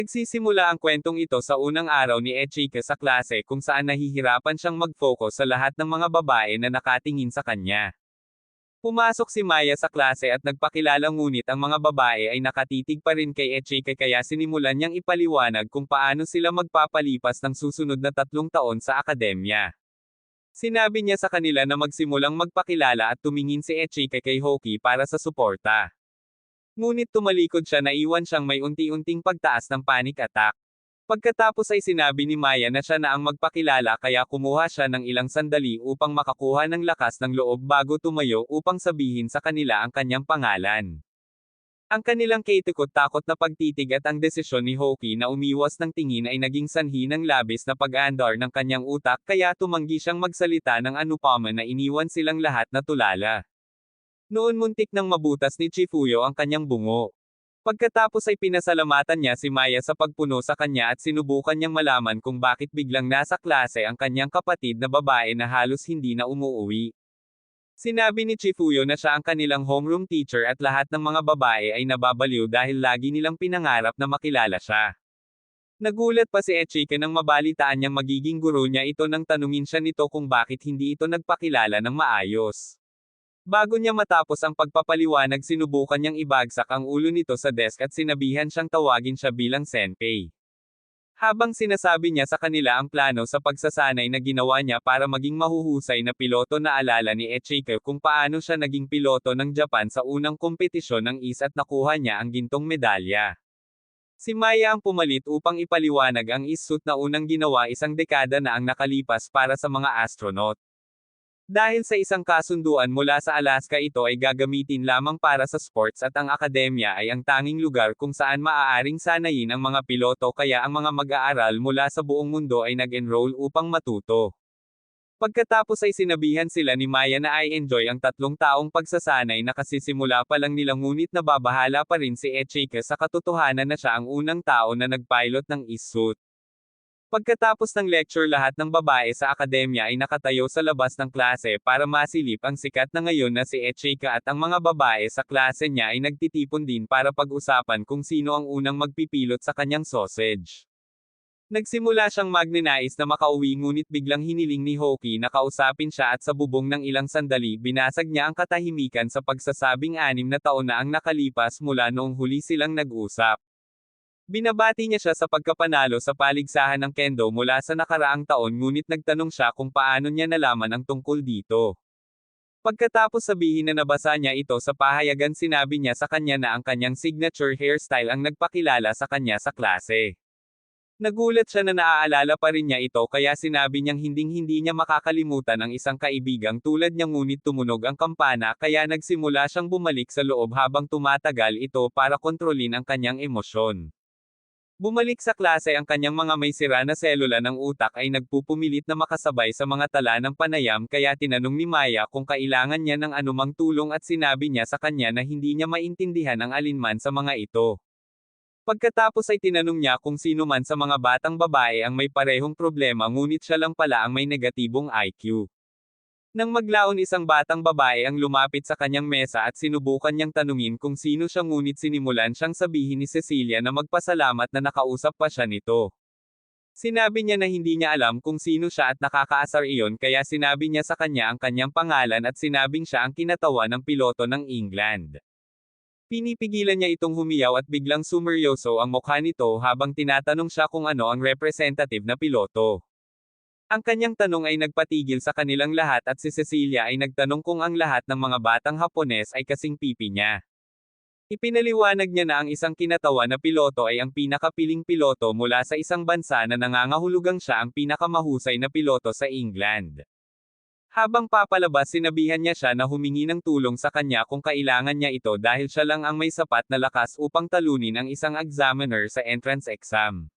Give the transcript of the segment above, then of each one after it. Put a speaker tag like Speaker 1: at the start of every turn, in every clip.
Speaker 1: Nagsisimula ang kwentong ito sa unang araw ni Echika sa klase kung saan nahihirapan siyang mag-focus sa lahat ng mga babae na nakatingin sa kanya. Pumasok si Maya sa klase at nagpakilala ngunit ang mga babae ay nakatitig pa rin kay Echika kaya sinimulan niyang ipaliwanag kung paano sila magpapalipas ng susunod na 3 taon sa akademya. Sinabi niya sa kanila na magsimulang magpakilala at tumingin si Echika kay Hoki para sa suporta. Ngunit tumalikod siya na iwan siyang may unti-unting pagtaas ng panic attack. Pagkatapos ay sinabi ni Maya na siya na ang magpakilala kaya kumuha siya ng ilang sandali upang makakuha ng lakas ng loob bago tumayo upang sabihin sa kanila ang kanyang pangalan. Ang kanilang kaitikot-takot na pagtitig at ang desisyon ni Hoki na umiwas ng tingin ay naging sanhi ng labis na pag-aandar ng kanyang utak kaya tumanggi siyang magsalita ng anupaman na iniwan silang lahat na tulala. Noon muntik nang mabutas ni Chifuyo ang kanyang bungo. Pagkatapos ay pinasalamatan niya si Maya sa pagpuno sa kanya at sinubukan niyang malaman kung bakit biglang nasa klase ang kanyang kapatid na babae na halos hindi na umuuwi. Sinabi ni Chifuyo na siya ang kanilang homeroom teacher at lahat ng mga babae ay nababaliw dahil lagi nilang pinangarap na makilala siya. Nagulat pa si Echika nang mabalitaan niyang magiging guro niya ito nang tanungin siya nito kung bakit hindi ito nagpakilala ng maayos. Bago niya matapos ang pagpapaliwanag sinubukan niyang ibagsak ang ulo nito sa desk at sinabihan siyang tawagin siya bilang senpei. Habang sinasabi niya sa kanila ang plano sa pagsasanay na ginawa niya para maging mahuhusay na piloto naalala ni Echika kung paano siya naging piloto ng Japan sa unang kompetisyon ng IS at nakuha niya ang gintong medalya. Si Maya ang pumalit upang ipaliwanag ang IS suit na unang ginawa isang dekada na ang nakalipas para sa mga astronaut. Dahil sa isang kasunduan mula sa Alaska ito ay gagamitin lamang para sa sports at ang akademya ay ang tanging lugar kung saan maaaring sanayin ang mga piloto kaya ang mga mag-aaral mula sa buong mundo ay nag-enroll upang matuto. Pagkatapos ay sinabihan sila ni Maya na ay enjoy ang 3 taong pagsasanay na kasisimula pa lang nila ngunit nababahala pa rin si Echika sa katotohanan na siya ang unang tao na nag-pilot ng IS-suit. Pagkatapos ng lecture lahat ng babae sa akademya ay nakatayo sa labas ng klase para masilip ang sikat na ngayon na si Echika at ang mga babae sa klase niya ay nagtitipon din para pag-usapan kung sino ang unang magpipilot sa kanyang sausage. Nagsimula siyang magnanais na makauwi ngunit biglang hiniling ni Hoki na kausapin siya at sa bubong ng ilang sandali binasag niya ang katahimikan sa pagsasabing 6 na taon na ang nakalipas mula noong huli silang nag-usap. Binabati niya siya sa pagkapanalo sa paligsahan ng kendo mula sa nakaraang taon ngunit nagtanong siya kung paano niya nalaman ang tungkol dito. Pagkatapos sabihin na nabasa niya ito sa pahayagan sinabi niya sa kanya na ang kanyang signature hairstyle ang nagpakilala sa kanya sa klase. Nagulat siya na naaalala pa rin niya ito kaya sinabi niyang hinding-hindi niya makakalimutan ang isang kaibigang tulad niya ngunit tumunog ang kampana kaya nagsimula siyang bumalik sa loob habang tumatagal ito para kontrolin ang kanyang emosyon. Bumalik sa klase ang kanyang mga may sira na selula ng utak ay nagpupumilit na makasabay sa mga tala ng panayam kaya tinanong ni Maya kung kailangan niya ng anumang tulong at sinabi niya sa kanya na hindi niya maintindihan ang alinman sa mga ito. Pagkatapos ay tinanong niya kung sino man sa mga batang babae ang may parehong problema ngunit siya lang pala ang may negatibong IQ. Nang maglaon isang batang babae ang lumapit sa kanyang mesa at sinubukan niyang tanungin kung sino siya ngunit sinimulan siyang sabihin ni Cecilia na magpasalamat na nakausap pa siya nito. Sinabi niya na hindi niya alam kung sino siya at nakakaasar iyon kaya sinabi niya sa kanya ang kanyang pangalan at sinabing siya ang kinatawa ng piloto ng England. Pinipigilan niya itong humiyaw at biglang sumeryoso ang mukha nito habang tinatanong siya kung ano ang representative na piloto. Ang kanyang tanong ay nagpatigil sa kanilang lahat at si Cecilia ay nagtanong kung ang lahat ng mga batang Hapones ay kasing pipi niya. Ipinaliwanag niya na ang isang kinatawa na piloto ay ang pinakapiling piloto mula sa isang bansa na nangangahulugang siya ang pinakamahusay na piloto sa England. Habang papalabas sinabihan niya siya na humingi ng tulong sa kanya kung kailangan niya ito dahil siya lang ang may sapat na lakas upang talunin ang isang examiner sa entrance exam.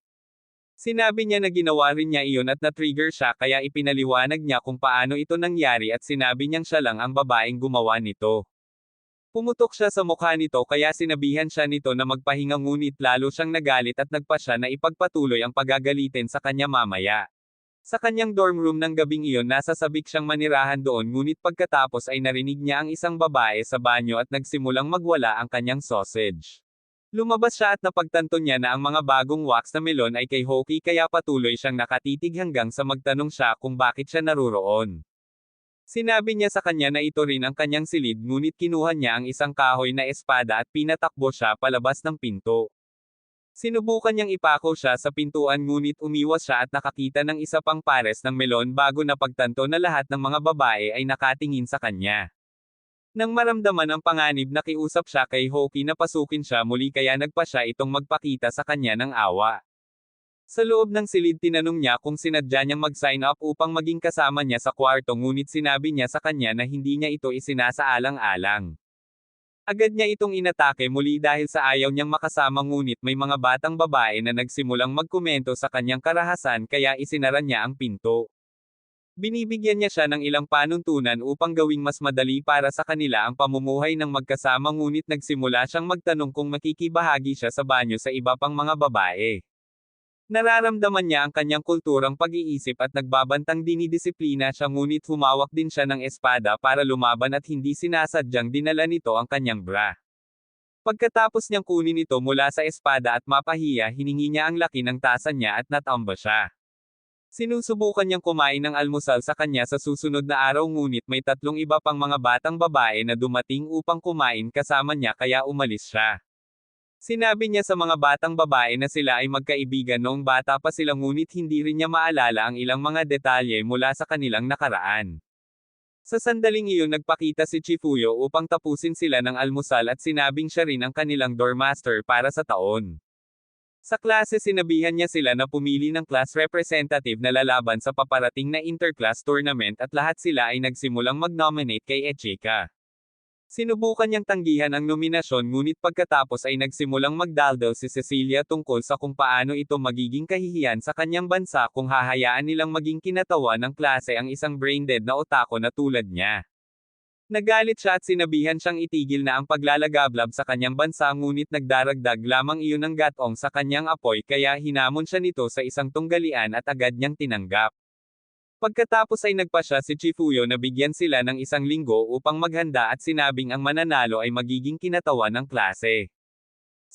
Speaker 1: Sinabi niya na ginawa rin niya iyon at na-trigger siya kaya ipinaliwanag niya kung paano ito nangyari at sinabi niyang siya lang ang babaeng gumawa nito. Pumutok siya sa mukha nito kaya sinabihan siya nito na magpahinga ngunit lalo siyang nagalit at nagpa siya na ipagpatuloy ang pagagalitin sa kanya mamaya. Sa kanyang dorm room ng gabing iyon nasa sabik siyang manirahan doon ngunit pagkatapos ay narinig niya ang isang babae sa banyo at nagsimulang magwala ang kanyang sausage. Lumabas siya at napagtanto niya na ang mga bagong wax na melon ay kay Hoki kaya patuloy siyang nakatitig hanggang sa magtanong siya kung bakit siya naruroon. Sinabi niya sa kanya na ito rin ang kanyang silid ngunit kinuha niya ang isang kahoy na espada at pinatakbo siya palabas ng pinto. Sinubukan niyang ipako siya sa pintuan ngunit umiwas siya at nakakita ng isa pang pares ng melon bago napagtanto na lahat ng mga babae ay nakatingin sa kanya. Nang maramdaman ang panganib nakiusap siya kay Hoki na pasukin siya muli kaya nagpa siya itong magpakita sa kanya ng awa. Sa loob ng silid tinanong niya kung sinadya niyang mag-sign up upang maging kasama niya sa kwarto ngunit sinabi niya sa kanya na hindi niya ito isinasaalang-alang. Agad niya itong inatake muli dahil sa ayaw niyang makasama ngunit may mga batang babae na nagsimulang magkomento sa kanyang karahasan kaya isinara niya ang pinto. Binibigyan niya siya ng ilang panuntunan upang gawing mas madali para sa kanila ang pamumuhay ng magkasama ngunit nagsimula siyang magtanong kung makikibahagi siya sa banyo sa iba pang mga babae. Nararamdaman niya ang kanyang kulturang pag-iisip at nagbabantang dinidisiplina siya ngunit humawak din siya ng espada para lumaban at hindi sinasadyang dinala nito ang kanyang bra. Pagkatapos niyang kunin ito mula sa espada at mapahiya hiningi niya ang laki ng tasa niya at natamba siya. Sinusubukan niyang kumain ng almusal sa kanya sa susunod na araw ngunit may tatlong iba pang mga batang babae na dumating upang kumain kasama niya kaya umalis siya. Sinabi niya sa mga batang babae na sila ay magkaibigan noong bata pa sila ngunit hindi rin niya maalala ang ilang mga detalye mula sa kanilang nakaraan. Sa sandaling iyon nagpakita si Chifuyo upang tapusin sila ng almusal at sinabing siya rin ang kanilang doormaster para sa taon. Sa klase sinabihan niya sila na pumili ng class representative na lalaban sa paparating na interclass tournament at lahat sila ay nagsimulang mag-nominate kay Echika. Sinubukan niyang tanggihan ang nominasyon ngunit pagkatapos ay nagsimulang magdaldal si Cecilia tungkol sa kung paano ito magiging kahihiyan sa kanyang bansa kung hahayaan nilang maging kinatawa ng klase ang isang brain-dead na otako na tulad niya. Nagalit siya at sinabihan siyang itigil na ang paglalagablab sa kanyang bansa ngunit nagdaragdag lamang iyon ng gatong sa kanyang apoy kaya hinamon siya nito sa isang tunggalian at agad niyang tinanggap. Pagkatapos ay nagpa siya si Chifuyo na bigyan sila ng isang linggo upang maghanda at sinabing ang mananalo ay magiging kinatawa ng klase.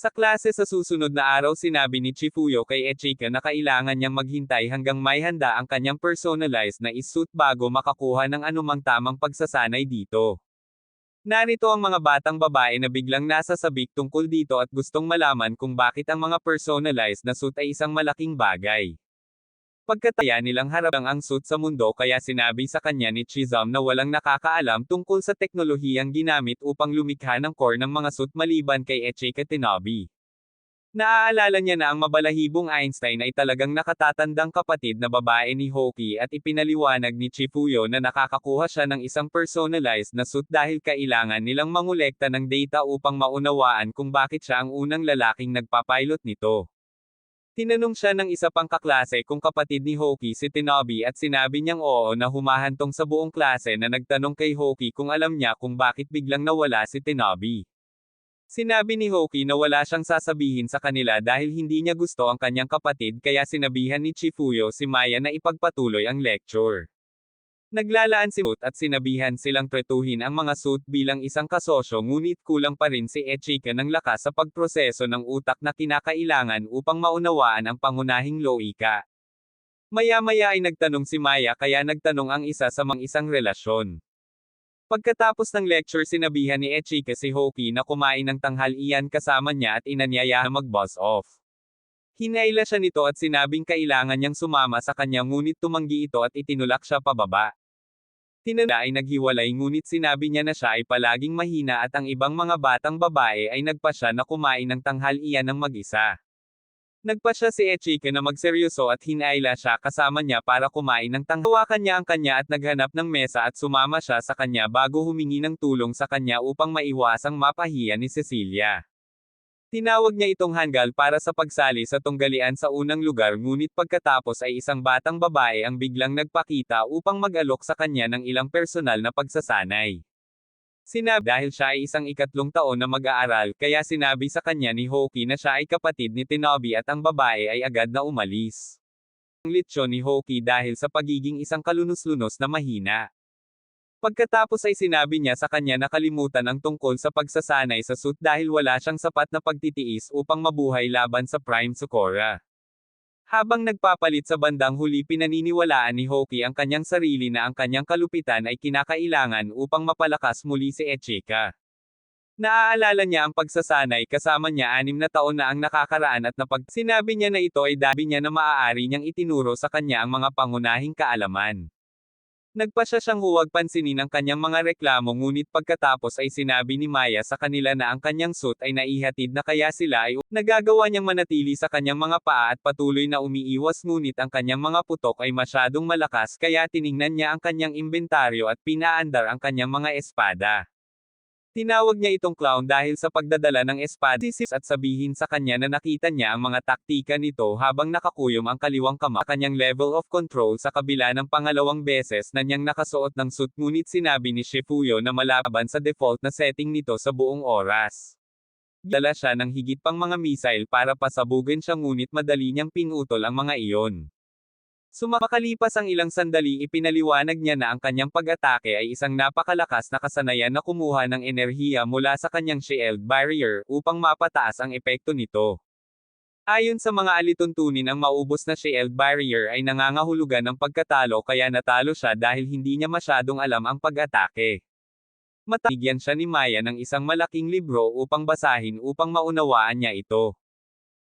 Speaker 1: Sa klase sa susunod na araw sinabi ni Chifuyo kay Echika na kailangan niyang maghintay hanggang may handa ang kanyang personalized na suit bago makakuha ng anumang tamang pagsasanay dito. Narito ang mga batang babae na biglang nasasabik tungkol dito at gustong malaman kung bakit ang mga personalized na suit ay isang malaking bagay. Pagkataya nilang harapang ang suit sa mundo kaya sinabi sa kanya ni Chizam na walang nakakaalam tungkol sa teknolohiyang ginamit upang lumikha ng core ng mga suit maliban kay Echika Tenobi. Naaalala niya na ang mabalahibong Einstein ay talagang nakatatandang kapatid na babae ni Hoki at ipinaliwanag ni Chifuyo na nakakakuha siya ng isang personalized na suit dahil kailangan nilang mangolekta ng data upang maunawaan kung bakit siya ang unang lalaking nagpapilot nito. Tinanong siya ng isa pang kaklase kung kapatid ni Hoki si Tenobi at sinabi niyang oo na humahantong sa buong klase na nagtanong kay Hoki kung alam niya kung bakit biglang nawala si Tenobi. Sinabi ni Hoki na wala siyang sasabihin sa kanila dahil hindi niya gusto ang kanyang kapatid kaya sinabihan ni Chifuyo si Maya na ipagpatuloy ang lecture. Naglalaan si Moot at sinabihan silang tretuhin ang mga suit bilang isang kasosyo ngunit kulang pa rin si Echika ng lakas sa pagproseso ng utak na kinakailangan upang maunawaan ang pangunahing loika. Maya-maya ay nagtanong si Maya kaya nagtanong ang isa sa mga isang relasyon. Pagkatapos ng lecture sinabihan ni Echika si Hoki na kumain ng tanghalian kasama niya at inanyayahang mag-buzz off. Hinayla siya nito at sinabing kailangan niyang sumama sa kanya ngunit tumanggi ito at itinulak siya pababa. Tinanong ay naghiwalay ngunit sinabi niya na siya ay palaging mahina at ang ibang mga batang babae ay nagpa siya na kumain ng tanghalian ng mag-isa. Nagpa siya si Echika na magseryoso at hinayla siya kasama niya para kumain ng tanghalian. Hawakan niya ang kanya at naghanap ng mesa at sumama siya sa kanya bago humingi ng tulong sa kanya upang maiwasang mapahiya ni Cecilia. Tinawag niya itong hanggal para sa pagsali sa tunggalian sa unang lugar ngunit pagkatapos ay isang batang babae ang biglang nagpakita upang mag-alok sa kanya ng ilang personal na pagsasanay. Sinabi dahil siya ay isang ikatlong taon na mag-aaral kaya sinabi sa kanya ni Hoki na siya ay kapatid ni Tenobi at ang babae ay agad na umalis. Ang litsyon ni Hoki dahil sa pagiging isang kalunos-lunos na mahina. Pagkatapos ay sinabi niya sa kanya na kalimutan ang tungkol sa pagsasanay sa suit dahil wala siyang sapat na pagtitiis upang mabuhay laban sa Prime Sokora. Habang nagpapalit sa bandang huli pinaniniwalaan ni Hoki ang kanyang sarili na ang kanyang kalupitan ay kinakailangan upang mapalakas muli si Echika. Naaalala niya ang pagsasanay kasama niya 6 na taon na ang nakakaraan at sinabi niya na ito ay dahil niya na maaari niyang itinuro sa kanya ang mga pangunahing kaalaman. Nagpasya siyang huwag pansinin ang kanyang mga reklamo ngunit pagkatapos ay sinabi ni Maya sa kanila na ang kanyang suit ay naihatid na kaya sila ay nagagawa niyang manatili sa kanyang mga paa at patuloy na umiiwas ngunit ang kanyang mga putok ay masyadong malakas kaya tiningnan niya ang kanyang inventaryo at pinaandar ang kanyang mga espada. Tinawag niya itong clown dahil sa pagdadala ng espada at sabihin sa kanya na nakita niya ang mga taktika nito habang nakakuyom ang kaliwang kamay sa kanyang level of control sa kabila ng pangalawang beses na niyang nakasuot ng suit ngunit sinabi ni Shifuyo na malaban sa default na setting nito sa buong oras. Dala siya ng higit pang mga missile para pasabugin siya ngunit madali niyang pinutol ang mga iyon. Sumakalipas ang ilang sandali ipinaliwanag niya na ang kanyang pag-atake ay isang napakalakas na kasanayan na kumuha ng enerhiya mula sa kanyang shield barrier upang mapataas ang epekto nito. Ayon sa mga alituntunin ang maubos na shield barrier ay nangangahulugan ng pagkatalo kaya natalo siya dahil hindi niya masyadong alam ang pag-atake. Matabigyan siya ni Maya ng isang malaking libro upang basahin upang maunawaan niya ito.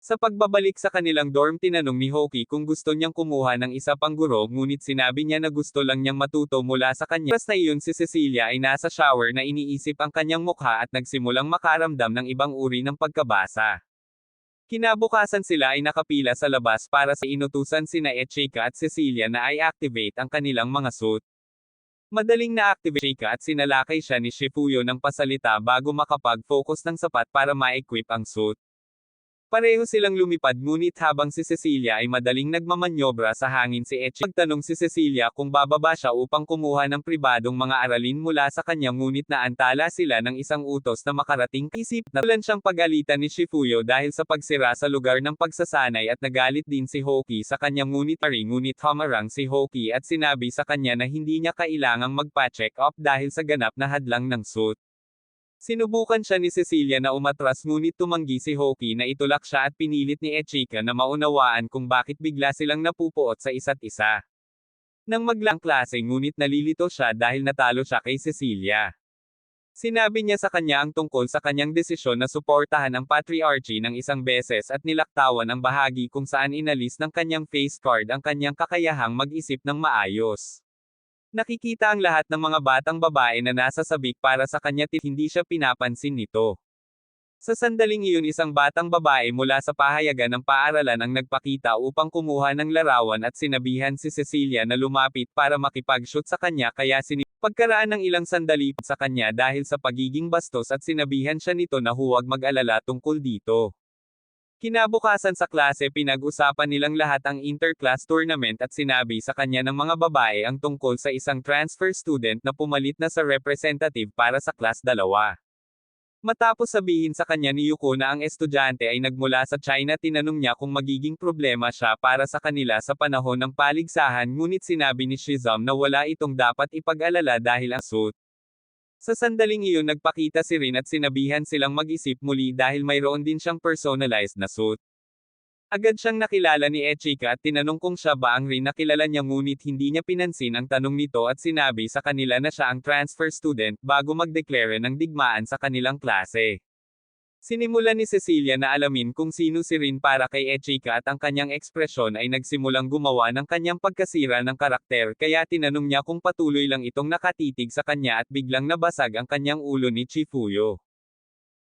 Speaker 1: Sa pagbabalik sa kanilang dorm tinanong ni Hoki kung gusto niyang kumuha ng isa pang guro ngunit sinabi niya na gusto lang niyang matuto mula sa kanya. Basta iyon si Cecilia ay nasa shower na iniisip ang kanyang mukha at nagsimulang makaramdam ng ibang uri ng pagkabasa. Kinabukasan sila ay nakapila sa labas para sa inutusan sina Echika at Cecilia na i-activate ang kanilang mga suit. Madaling na-activate Echika at sinalakay siya ni Shifuyo ng pasalita bago makapag-focus ng sapat para ma-equip ang suit. Pareho silang lumipad ngunit habang si Cecilia ay madaling nagmamanyobra sa hangin si Echika. Nagtanong si Cecilia kung bababa siya upang kumuha ng pribadong mga aralin mula sa kanya ngunit naantala sila ng isang utos na makarating isip na tulan siyang pagalitan ni Shifuyo dahil sa pagsira sa lugar ng pagsasanay at nagalit din si Hoki sa kanya ngunit humarang si Hoki at sinabi sa kanya na hindi niya kailangang magpa-check up dahil sa ganap na hadlang ng suit. Sinubukan siya ni Cecilia na umatras ngunit tumanggi si Hoki na itulak siya at pinilit ni Echika na maunawaan kung bakit bigla silang napupuot sa isa't isa. Nang maglang klase ngunit nalilito siya dahil natalo siya kay Cecilia. Sinabi niya sa kanya ang tungkol sa kanyang desisyon na suportahan ang patriarchy ng isang beses at nilaktawan ang bahagi kung saan inalis ng kanyang face card ang kanyang kakayahang mag-isip ng maayos. Nakikita ang lahat ng mga batang babae na nasa sabik para sa kanya hindi siya pinapansin nito. Sa sandaling iyon isang batang babae mula sa pahayagan ng paaralan ang nagpakita upang kumuha ng larawan at sinabihan si Cecilia na lumapit para makipag-shoot sa kanya kaya pagkaraan ng ilang sandali sa kanya dahil sa pagiging bastos at sinabihan siya nito na huwag mag-alala tungkol dito. Kinabukasan sa klase pinag-usapan nilang lahat ang inter-class tournament at sinabi sa kanya ng mga babae ang tungkol sa isang transfer student na pumalit na sa representative para sa class 2. Matapos sabihin sa kanya ni Yuko na ang estudyante ay nagmula sa China tinanong niya kung magiging problema siya para sa kanila sa panahon ng paligsahan ngunit sinabi ni Shizam na wala itong dapat ipag-alala dahil ang suit. Sa sandaling iyon nagpakita si Rin at sinabihan silang mag-isip muli dahil mayroon din siyang personalized na suit. Agad siyang nakilala ni Echika at tinanong kung siya ba ang Rin na kilala niya ngunit hindi niya pinansin ang tanong nito at sinabi sa kanila na siya ang transfer student bago mag-declare ng digmaan sa kanilang klase. Sinimulan ni Cecilia na alamin kung sino si Rin para kay Echika at ang kanyang ekspresyon ay nagsimulang gumawa ng kanyang pagkasira ng karakter kaya tinanong niya kung patuloy lang itong nakatitig sa kanya at biglang nabasag ang kanyang ulo ni Chifuyo.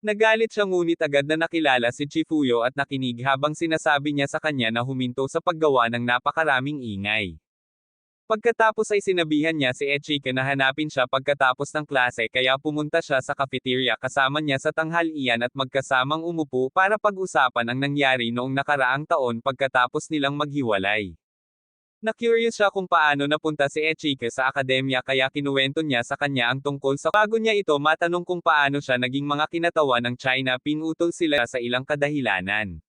Speaker 1: Nagalit siya ngunit agad na nakilala si Chifuyo at nakinig habang sinasabi niya sa kanya na huminto sa paggawa ng napakaraming ingay. Pagkatapos ay sinabihan niya si Echika na hanapin siya pagkatapos ng klase kaya pumunta siya sa cafeteria kasama niya sa tanghalian at magkasamang umupo para pag-usapan ang nangyari noong nakaraang taon pagkatapos nilang maghiwalay. Na-curious siya kung paano napunta si Echika sa akademya kaya kinuwento niya sa kanya ang tungkol sa bago niya ito matanong kung paano siya naging mga kinatawan ng China pinutol sila sa ilang kadahilanan.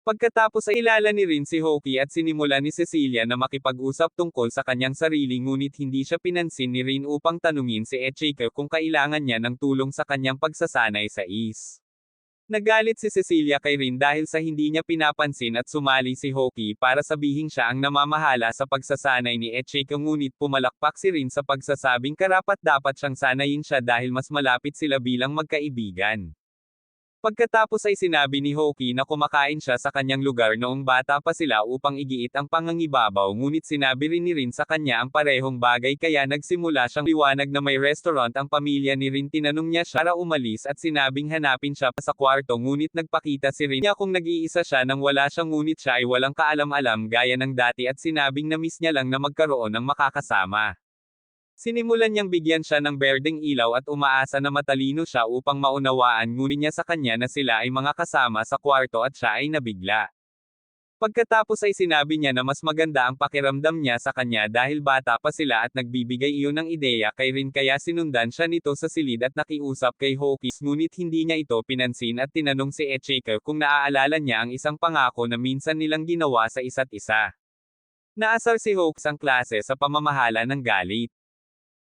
Speaker 1: Pagkatapos ay kilala ni rin si Hoki at sinimula ni Cecilia na makipag-usap tungkol sa kanyang sarili ngunit hindi siya pinansin ni Rin upang tanungin si Echika kung kailangan niya ng tulong sa kanyang pagsasanay sa is. Nagalit si Cecilia kay Rin dahil sa hindi niya pinapansin at sumali si Hoki para sabihing siya ang namamahala sa pagsasanay ni Echika ngunit pumalakpak si Rin sa pagsasabing karapat-dapat siyang sanayin siya dahil mas malapit sila bilang magkaibigan. Pagkatapos ay sinabi ni Hoki na kumakain siya sa kanyang lugar noong bata pa sila upang igiit ang pangangibabaw ngunit sinabi rin ni Rin sa kanya ang parehong bagay kaya nagsimula siyang liwanag na may restaurant ang pamilya ni Rin tinanong niya siya para umalis at sinabing hanapin siya pa sa kwarto ngunit nagpakita si Rin niya kung nag-iisa siya nang wala siyang ngunit siya ay walang kaalam-alam gaya ng dati at sinabing na-miss niya lang na magkaroon ng makakasama. Sinimulan niyang bigyan siya ng berdeng ilaw at umaasa na matalino siya upang maunawaan ngunit niya sa kanya na sila ay mga kasama sa kwarto at siya ay nabigla. Pagkatapos ay sinabi niya na mas maganda ang pakiramdam niya sa kanya dahil bata pa sila at nagbibigay iyon ng ideya kay Rin kaya sinundan siya nito sa silid at nakiusap kay Hokis ngunit hindi niya ito pinansin at tinanong si Echika kung naaalala niya ang isang pangako na minsan nilang ginawa sa isa't isa. Naasar si Hokis ang klase sa pamamahala ng galit.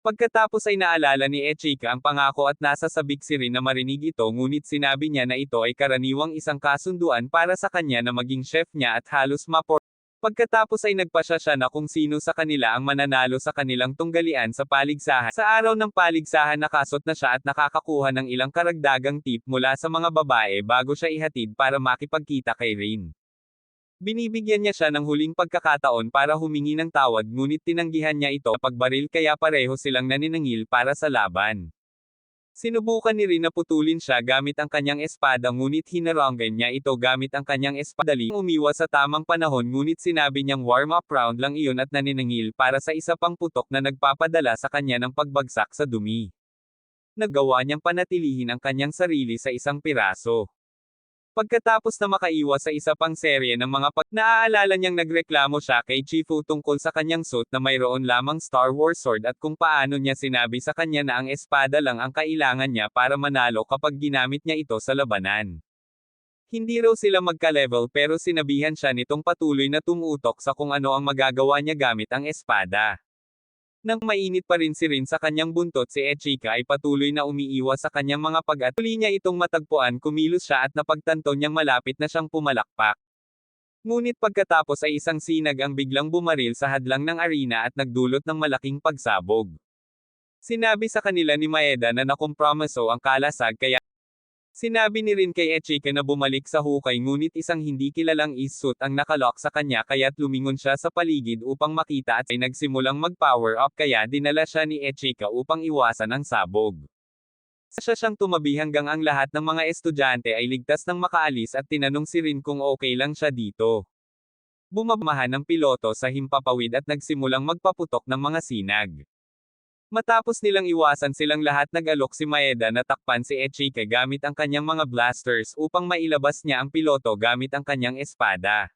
Speaker 1: Pagkatapos ay naalala ni Echika ang pangako at nasa sabik si Rin na marinig ito ngunit sinabi niya na ito ay karaniwang isang kasunduan para sa kanya na maging chef niya at halos mapor. Pagkatapos ay nagpasya siya na kung sino sa kanila ang mananalo sa kanilang tunggalian sa paligsahan. Sa araw ng paligsahan nakasot na siya at nakakakuha ng ilang karagdagang tip mula sa mga babae bago siya ihatid para makipagkita kay Rin. Binibigyan niya siya ng huling pagkakataon para humingi ng tawad ngunit tinanggihan niya ito pagbaril kaya pareho silang naniningil para sa laban. Sinubukan ni Rin na putulin siya gamit ang kanyang espada ngunit hinaranggan niya ito gamit ang kanyang espadali. Umiwas sa tamang panahon ngunit sinabi niyang warm-up round lang iyon at naniningil para sa isa pang putok na nagpapadala sa kanya ng pagbagsak sa dumi. Nagawa niyang panatilihin ang kanyang sarili sa isang piraso. Pagkatapos na makaiwas sa isa pang serye ng mga naaalala niyang nagreklamo siya kay Chifu tungkol sa kanyang suit na mayroon lamang Star Wars sword at kung paano niya sinabi sa kanya na ang espada lang ang kailangan niya para manalo kapag ginamit niya ito sa labanan. Hindi raw sila magka-level pero sinabihan siya nitong patuloy na tumutok sa kung ano ang magagawa niya gamit ang espada. Nang mainit pa rin si Rin sa kanyang buntot si Echika ay patuloy na umiiwas sa kanyang mga pag-at huli niya itong matagpuan kumilos siya at napagtanto niyang malapit na siyang pumalakpak. Ngunit pagkatapos ay isang sinag ang biglang bumaril sa hadlang ng arena at nagdulot ng malaking pagsabog. Sinabi sa kanila ni Maeda na nakompromiso ang kalasag kaya sinabi ni Rin kay Echika na bumalik sa hukay ngunit isang hindi kilalang is-suit ang nakalock sa kanya kaya't lumingon siya sa paligid upang makita at ay nagsimulang mag-power up kaya dinala siya ni Echika upang iwasan ang sabog. Siya siyang tumabi hanggang ang lahat ng mga estudyante ay ligtas nang makaalis at tinanong si Rin kung okay lang siya dito. Bumabamahan ng piloto sa himpapawid at nagsimulang magpaputok ng mga sinag. Matapos nilang iwasan silang lahat nag-alok si Maeda na takpan si Echika gamit ang kanyang mga blasters upang mailabas niya ang piloto gamit ang kanyang espada.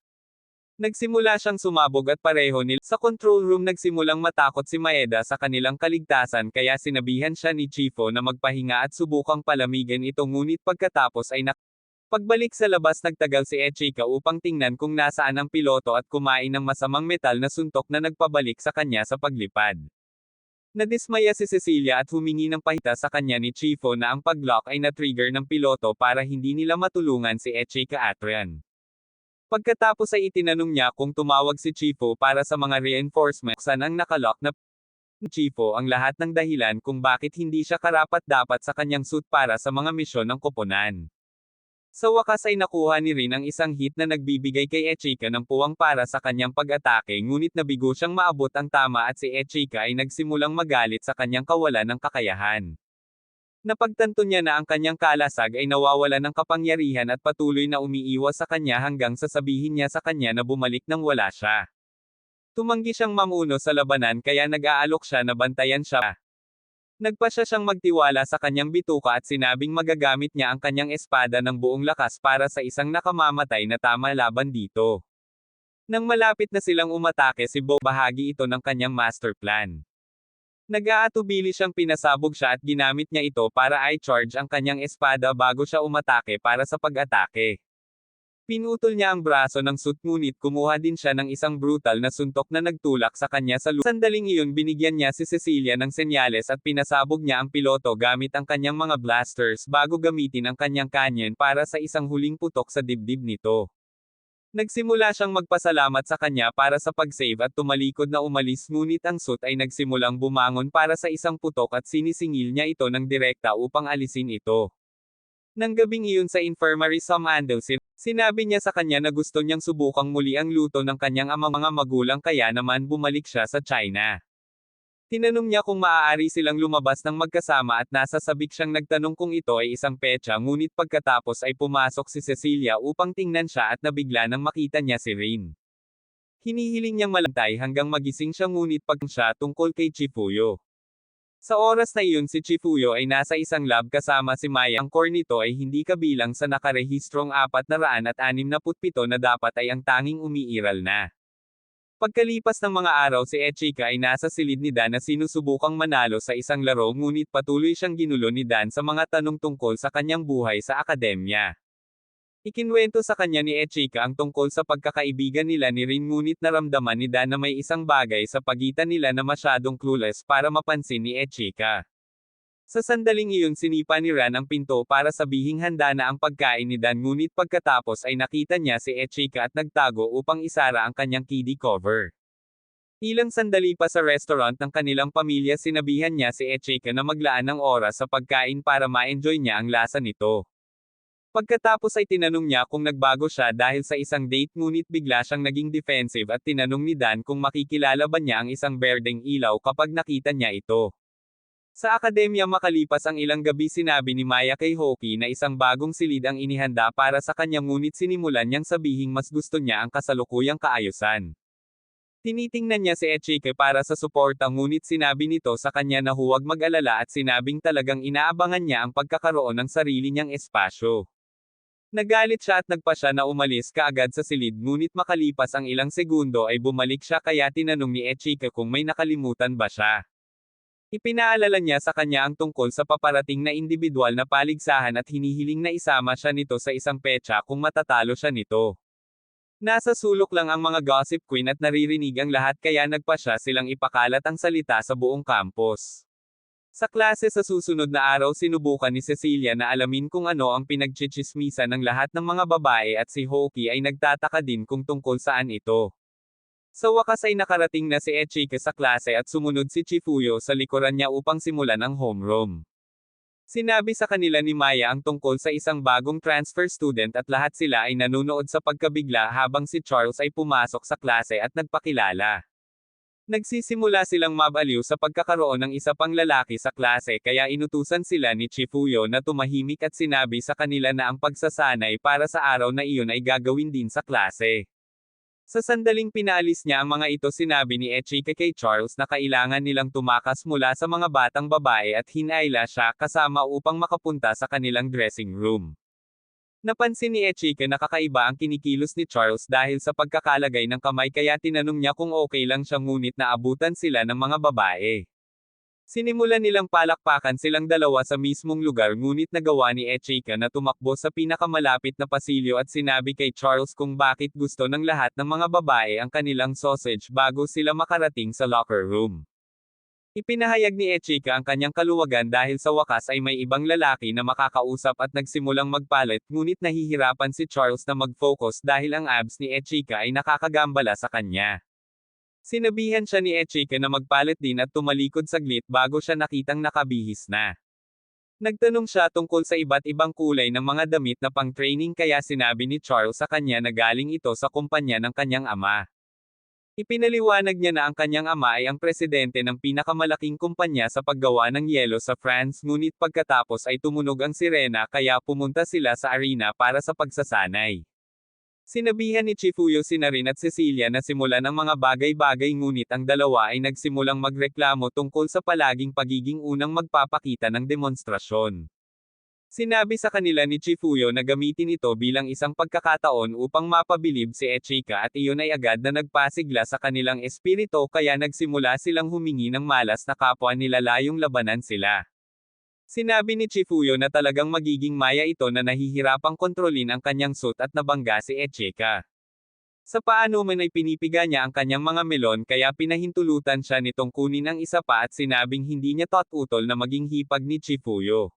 Speaker 1: Nagsimula siyang sumabog at pareho nila sa control room nagsimulang matakot si Maeda sa kanilang kaligtasan kaya sinabihan siya ni Chifu na magpahinga at subukang palamigan ito ngunit pagkatapos ay pagbalik sa labas nagtagal si Echika upang tingnan kung nasaan ang piloto at kumain ng masamang metal na suntok na nagpabalik sa kanya sa paglipad. Nadismaya si Cecilia at humingi ng pahita sa kanya ni Chifu na ang pag-lock ay na-trigger ng piloto para hindi nila matulungan si Echika Atrian. Pagkatapos ay itinanong niya kung tumawag si Chifu para sa mga reinforcements saan ang nakalock na Chifu ang lahat ng dahilan kung bakit hindi siya karapat-dapat sa kanyang suit para sa mga misyon ng koponan. Sa wakas ay nakuha ni Rin ang isang hit na nagbibigay kay Echika ng puwang para sa kanyang pag-atake ngunit nabigo siyang maabot ang tama at si Echika ay nagsimulang magalit sa kanyang kawalan ng kakayahan. Napagtanto niya na ang kanyang kalasag ay nawawalan ng kapangyarihan at patuloy na umiiwas sa kanya hanggang sasabihin niya sa kanya na bumalik nang wala siya. Tumanggi siyang mamuno sa labanan kaya nag-aalok siya na bantayan siya. Nagpasya siyang magtiwala sa kanyang bituka at sinabing magagamit niya ang kanyang espada ng buong lakas para sa isang nakamamatay na tama laban dito. Nang malapit na silang umatake si Bo bahagi ito ng kanyang master plan. Nag-aatubili siyang pinasabog siya at ginamit niya ito para i-charge ang kanyang espada bago siya umatake para sa pag-atake. Pinutol niya ang braso ng suit ngunit kumuha din siya ng isang brutal na suntok na nagtulak sa kanya sa lupa. Sandaling iyon binigyan niya si Cecilia ng senyales at pinasabog niya ang piloto gamit ang kanyang mga blasters bago gamitin ang kanyang canyon para sa isang huling putok sa dibdib nito. Nagsimula siyang magpasalamat sa kanya para sa pag-save at tumalikod na umalis ngunit ang suit ay nagsimulang bumangon para sa isang putok at sinisingil niya ito ng direkta upang alisin ito. Nang gabing iyon sa infirmary sa Mandelson, sinabi niya sa kanya na gusto niyang subukang muli ang luto ng kanyang mga magulang kaya naman bumalik siya sa China. Tinanong niya kung maaari silang lumabas ng magkasama at nasa sabik siyang nagtanong kung ito ay isang petsa ngunit pagkatapos ay pumasok si Cecilia upang tingnan siya at nabigla nang makita niya si Rin. Hinihiling niyang malantay hanggang magising siya ngunit pag siya tungkol kay Chifuyo. Sa oras na iyon si Chifuyo ay nasa isang lab kasama si Maya. Ang core nito ay hindi kabilang sa nakarehistrong 467 na dapat ay ang tanging umiiral na. Pagkalipas ng mga araw si Echika ay nasa silid ni Dan na sinusubukang manalo sa isang laro ngunit patuloy siyang ginulo ni Dan sa mga tanong tungkol sa kanyang buhay sa akademya. Ikinwento sa kanya ni Echika ang tungkol sa pagkakaibigan nila ni Rin ngunit naramdaman ni Dan na may isang bagay sa pagitan nila na masyadong clueless para mapansin ni Echika. Sa sandaling iyon sinipa ni Ran ang pinto para sabihing handa na ang pagkain ni Dan ngunit pagkatapos ay nakita niya si Echika at nagtago upang isara ang kanyang kiddie cover. Ilang sandali pa sa restaurant ng kanilang pamilya sinabihan niya si Echika na maglaan ng oras sa pagkain para ma-enjoy niya ang lasa nito. Pagkatapos ay tinanong niya kung nagbago siya dahil sa isang date ngunit bigla siyang naging defensive at tinanong ni Dan kung makikilala ba niya ang isang berdeng ilaw kapag nakita niya ito. Sa akademya makalipas ang ilang gabi sinabi ni Maya kay Hoki na isang bagong silid ang inihanda para sa kanya ngunit sinimulan niyang sabihing mas gusto niya ang kasalukuyang kaayusan. Tinitingnan niya si Echika para sa suporta ngunit sinabi nito sa kanya na huwag mag-alala at sinabing talagang inaabangan niya ang pagkakaroon ng sarili niyang espasyo. Nagalit siya at nagpasya na umalis kaagad sa silid ngunit makalipas ang ilang segundo ay bumalik siya kaya tinanong ni Echika kung may nakalimutan ba siya. Ipinaalala niya sa kanya ang tungkol sa paparating na individual na paligsahan at hinihiling na isama siya nito sa isang petsa kung matatalo siya nito. Nasa sulok lang ang mga gossip queen at naririnig ang lahat kaya nagpasya silang ipakalat ang salita sa buong campus. Sa klase sa susunod na araw sinubukan ni Cecilia na alamin kung ano ang pinagchichismisan ng lahat ng mga babae at si Hoki ay nagtataka din kung tungkol saan ito. Sa wakas ay nakarating na si Echika sa klase at sumunod si Chifuyo sa likuran niya upang simulan ang homeroom. Sinabi sa kanila ni Maya ang tungkol sa isang bagong transfer student at lahat sila ay nanunood sa pagkabigla habang si Charles ay pumasok sa klase at nagpakilala. Nagsisimula silang mabaliw sa pagkakaroon ng isa pang lalaki sa klase kaya inutusan sila ni Chifuyo na tumahimik at sinabi sa kanila na ang pagsasanay para sa araw na iyon ay gagawin din sa klase. Sa sandaling pinaalis niya ang mga ito sinabi ni Echika kay Charles na kailangan nilang tumakas mula sa mga batang babae at hinayla siya kasama upang makapunta sa kanilang dressing room. Napansin ni Echika na kakaiba ang kinikilos ni Charles dahil sa pagkakalagay ng kamay kaya tinanong niya kung okay lang siya ngunit naabutan sila ng mga babae. Sinimulan nilang palakpakan silang dalawa sa mismong lugar ngunit nagawa ni Echika na tumakbo sa pinakamalapit na pasilyo at sinabi kay Charles kung bakit gusto ng lahat ng mga babae ang kanilang sausage bago sila makarating sa locker room. Ipinahayag ni Echika ang kanyang kaluwagan dahil sa wakas ay may ibang lalaki na makakausap at nagsimulang magpalit ngunit nahihirapan si Charles na mag-focus dahil ang abs ni Echika ay nakakagambala sa kanya. Sinabihan siya ni Echika na magpalit din at tumalikod saglit bago siya nakitang nakabihis na. Nagtanong siya tungkol sa iba't ibang kulay ng mga damit na pang-training kaya sinabi ni Charles sa kanya na galing ito sa kumpanya ng kanyang ama. Ipinaliwanag niya na ang kanyang ama ay ang presidente ng pinakamalaking kumpanya sa paggawa ng yelo sa France ngunit pagkatapos ay tumunog ang sirena kaya pumunta sila sa arena para sa pagsasanay. Sinabihan ni Chifuyo sina Rin at Cecilia na simulan ang mga bagay-bagay ngunit ang dalawa ay nagsimulang magreklamo tungkol sa palaging pagiging unang magpapakita ng demonstrasyon. Sinabi sa kanila ni Chifuyo na gamitin ito bilang isang pagkakataon upang mapabilib si Echika at iyon ay agad na nagpasigla sa kanilang espirito kaya nagsimula silang humingi ng malas na kapwa nila layong labanan sila. Sinabi ni Chifuyo na talagang magiging maya ito na nahihirapang kontrolin ang kanyang suit at nabangga si Echika. Sa paano man ay pinipiga niya ang kanyang mga melon kaya pinahintulutan siya nitong kunin ang isa pa at sinabing hindi niya utol na maging hipag ni Chifuyo.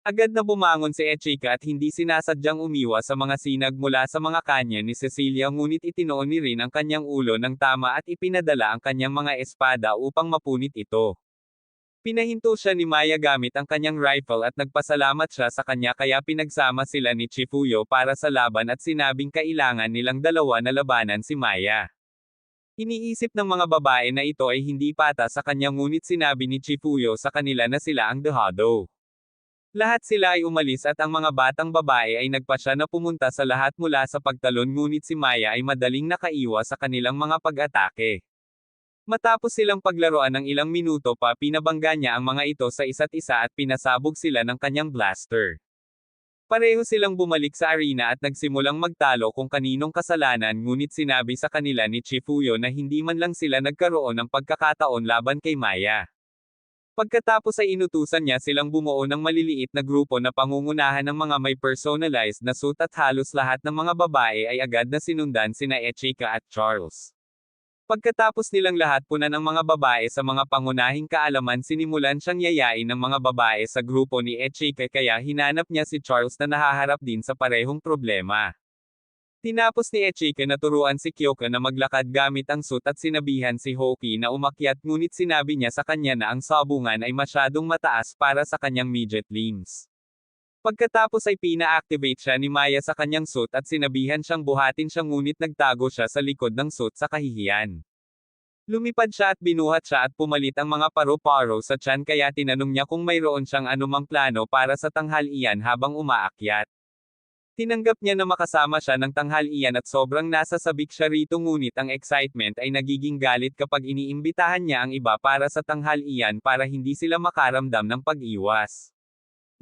Speaker 1: Agad na bumangon si Echika at hindi sinasadyang umiwas sa mga sinag mula sa mga kanya ni Cecilia ngunit itinoon ni rin ang kanyang ulo ng tama at ipinadala ang kanyang mga espada upang mapunit ito. Pinahinto siya ni Maya gamit ang kanyang rifle at nagpasalamat siya sa kanya kaya pinagsama sila ni Chifuyo para sa laban at sinabing kailangan nilang dalawa na labanan si Maya. Iniisip ng mga babae na ito ay hindi patas sa kanya ngunit sinabi ni Chifuyo sa kanila na sila ang dehado. Lahat sila ay umalis at ang mga batang babae ay nagpasya na pumunta sa lahat mula sa pagtalon ngunit si Maya ay madaling nakaiwas sa kanilang mga pag-atake. Matapos silang paglaruan ng ilang minuto pa pinabangga niya ang mga ito sa isa't isa at pinasabog sila ng kanyang blaster. Pareho silang bumalik sa arena at nagsimulang magtalo kung kaninong kasalanan ngunit sinabi sa kanila ni Chifuyo na hindi man lang sila nagkaroon ng pagkakataon laban kay Maya. Pagkatapos ay inutusan niya silang bumuo ng maliliit na grupo na pangungunahan ng mga may personalized na suit at halos lahat ng mga babae ay agad na sinundan sina Echika at Charles. Pagkatapos nilang lahat punan ng mga babae sa mga pangunahing kaalaman sinimulan siyang yayain ng mga babae sa grupo ni Echika kaya hinanap niya si Charles na nahaharap din sa parehong problema. Tinapos ni Echika na turuan si Kyoka na maglakad gamit ang suit at sinabihan si Hoki na umakyat ngunit sinabi niya sa kanya na ang sabungan ay masyadong mataas para sa kanyang midget limbs. Pagkatapos ay pina-activate siya ni Maya sa kanyang suit at sinabihan siyang buhatin siya ngunit nagtago siya sa likod ng suit sa kahihiyan. Lumipad siya at binuhat siya at pumalit ang mga paro-paro sa tiyan kaya tinanong niya kung mayroon siyang anumang plano para sa tanghalian habang umaakyat. Tinanggap niya na makasama siya ng tanghalian at sobrang nasasabik siya rito ngunit ang excitement ay nagiging galit kapag iniimbitahan niya ang iba para sa tanghalian para hindi sila makaramdam ng pag-iwas.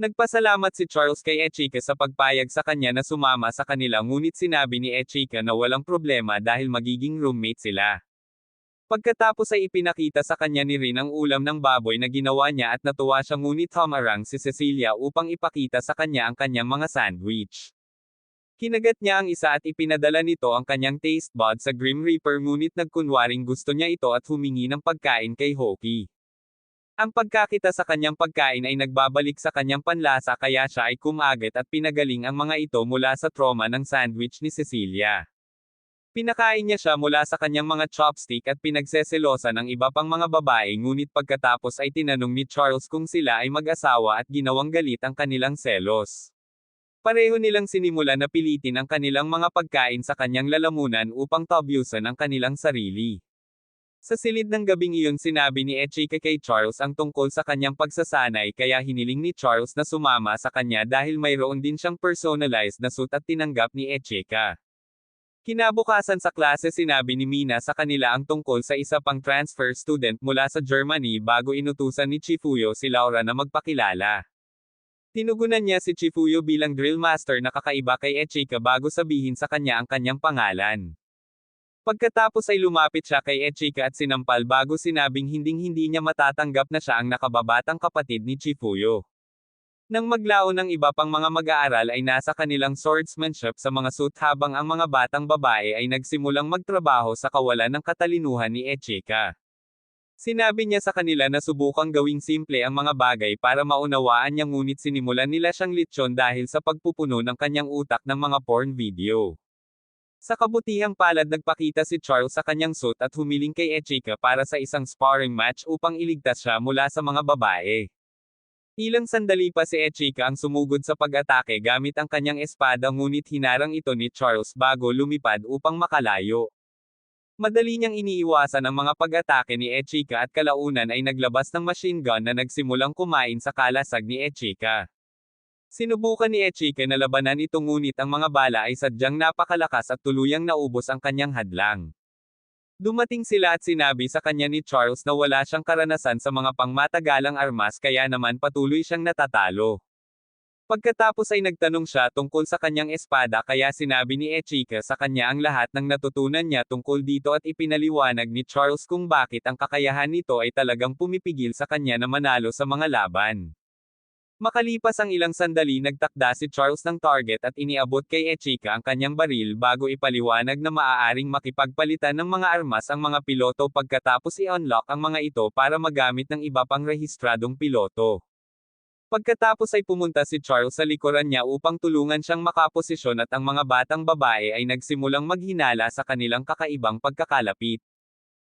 Speaker 1: Nagpasalamat si Charles kay Echika sa pagpayag sa kanya na sumama sa kanila ngunit sinabi ni Echika na walang problema dahil magiging roommate sila. Pagkatapos ay ipinakita sa kanya ni Rin ang ulam ng baboy na ginawa niya at natuwa siya ngunit humarang si Cecilia upang ipakita sa kanya ang kanyang mga sandwich. Kinagat niya ang isa at ipinadala nito ang kanyang taste bud sa Grim Reaper ngunit nagkunwaring gusto niya ito at humingi ng pagkain kay Hoki. Ang pagkakita sa kanyang pagkain ay nagbabalik sa kanyang panlasa kaya siya ay kumagat at pinagaling ang mga ito mula sa trauma ng sandwich ni Cecilia. Pinakain niya siya mula sa kanyang mga chopstick at pinagseselosa ng iba pang mga babae ngunit pagkatapos ay tinanong ni Charles kung sila ay mag-asawa at ginawang galit ang kanilang selos. Pareho nilang sinimulan na pilitin ang kanilang mga pagkain sa kanyang lalamunan upang tabyusan ang kanilang sarili. Sa silid ng gabing iyon sinabi ni Echika kay Charles ang tungkol sa kanyang pagsasanay kaya hiniling ni Charles na sumama sa kanya dahil mayroon din siyang personalized na suit at tinanggap ni Echika. Kinabukasan sa klase sinabi ni Mina sa kanila ang tungkol sa isa pang transfer student mula sa Germany bago inutusan ni Chifuyo si Laura na magpakilala. Tinugunan niya si Chifuyo bilang drill master na kakaiba kay Echika bago sabihin sa kanya ang kanyang pangalan. Pagkatapos ay lumapit siya kay Echika at sinampal bago sinabing hinding-hindi niya matatanggap na siya ang nakababatang kapatid ni Chifuyo. Nang maglaon ng iba pang mga mag-aaral ay nasa kanilang swordsmanship sa mga suit habang ang mga batang babae ay nagsimulang magtrabaho sa kawalan ng katalinuhan ni Echika. Sinabi niya sa kanila na subukang gawing simple ang mga bagay para maunawaan niya ngunit sinimulan nila siyang litsyon dahil sa pagpupuno ng kanyang utak ng mga porn video. Sa kabutihang palad nagpakita si Charles sa kanyang suit at humiling kay Echika para sa isang sparring match upang iligtas siya mula sa mga babae. Ilang sandali pa si Echika ang sumugod sa pag-atake gamit ang kanyang espada ngunit hinarang ito ni Charles bago lumipad upang makalayo. Madali niyang iniiwasan ang mga pag-atake ni Echika at kalaunan ay naglabas ng machine gun na nagsimulang kumain sa kalasag ni Echika. Sinubukan ni Echika na labanan ito ngunit ang mga bala ay sadyang napakalakas at tuluyang naubos ang kanyang hadlang. Dumating sila at sinabi sa kanya ni Charles na wala siyang karanasan sa mga pangmatagalang armas kaya naman patuloy siyang natatalo. Pagkatapos ay nagtanong siya tungkol sa kanyang espada kaya sinabi ni Echika sa kanya ang lahat ng natutunan niya tungkol dito at ipinaliwanag ni Charles kung bakit ang kakayahan nito ay talagang pumipigil sa kanya na manalo sa mga laban. Makalipas ang ilang sandali nagtakda si Charles ng target at iniabot kay Echika ang kanyang baril bago ipaliwanag na maaaring makipagpalitan ng mga armas ang mga piloto pagkatapos i-unlock ang mga ito para magamit ng iba pang rehistradong piloto. Pagkatapos ay pumunta si Charles sa likuran niya upang tulungan siyang makaposisyon at ang mga batang babae ay nagsimulang maghinala sa kanilang kakaibang pagkakalapit.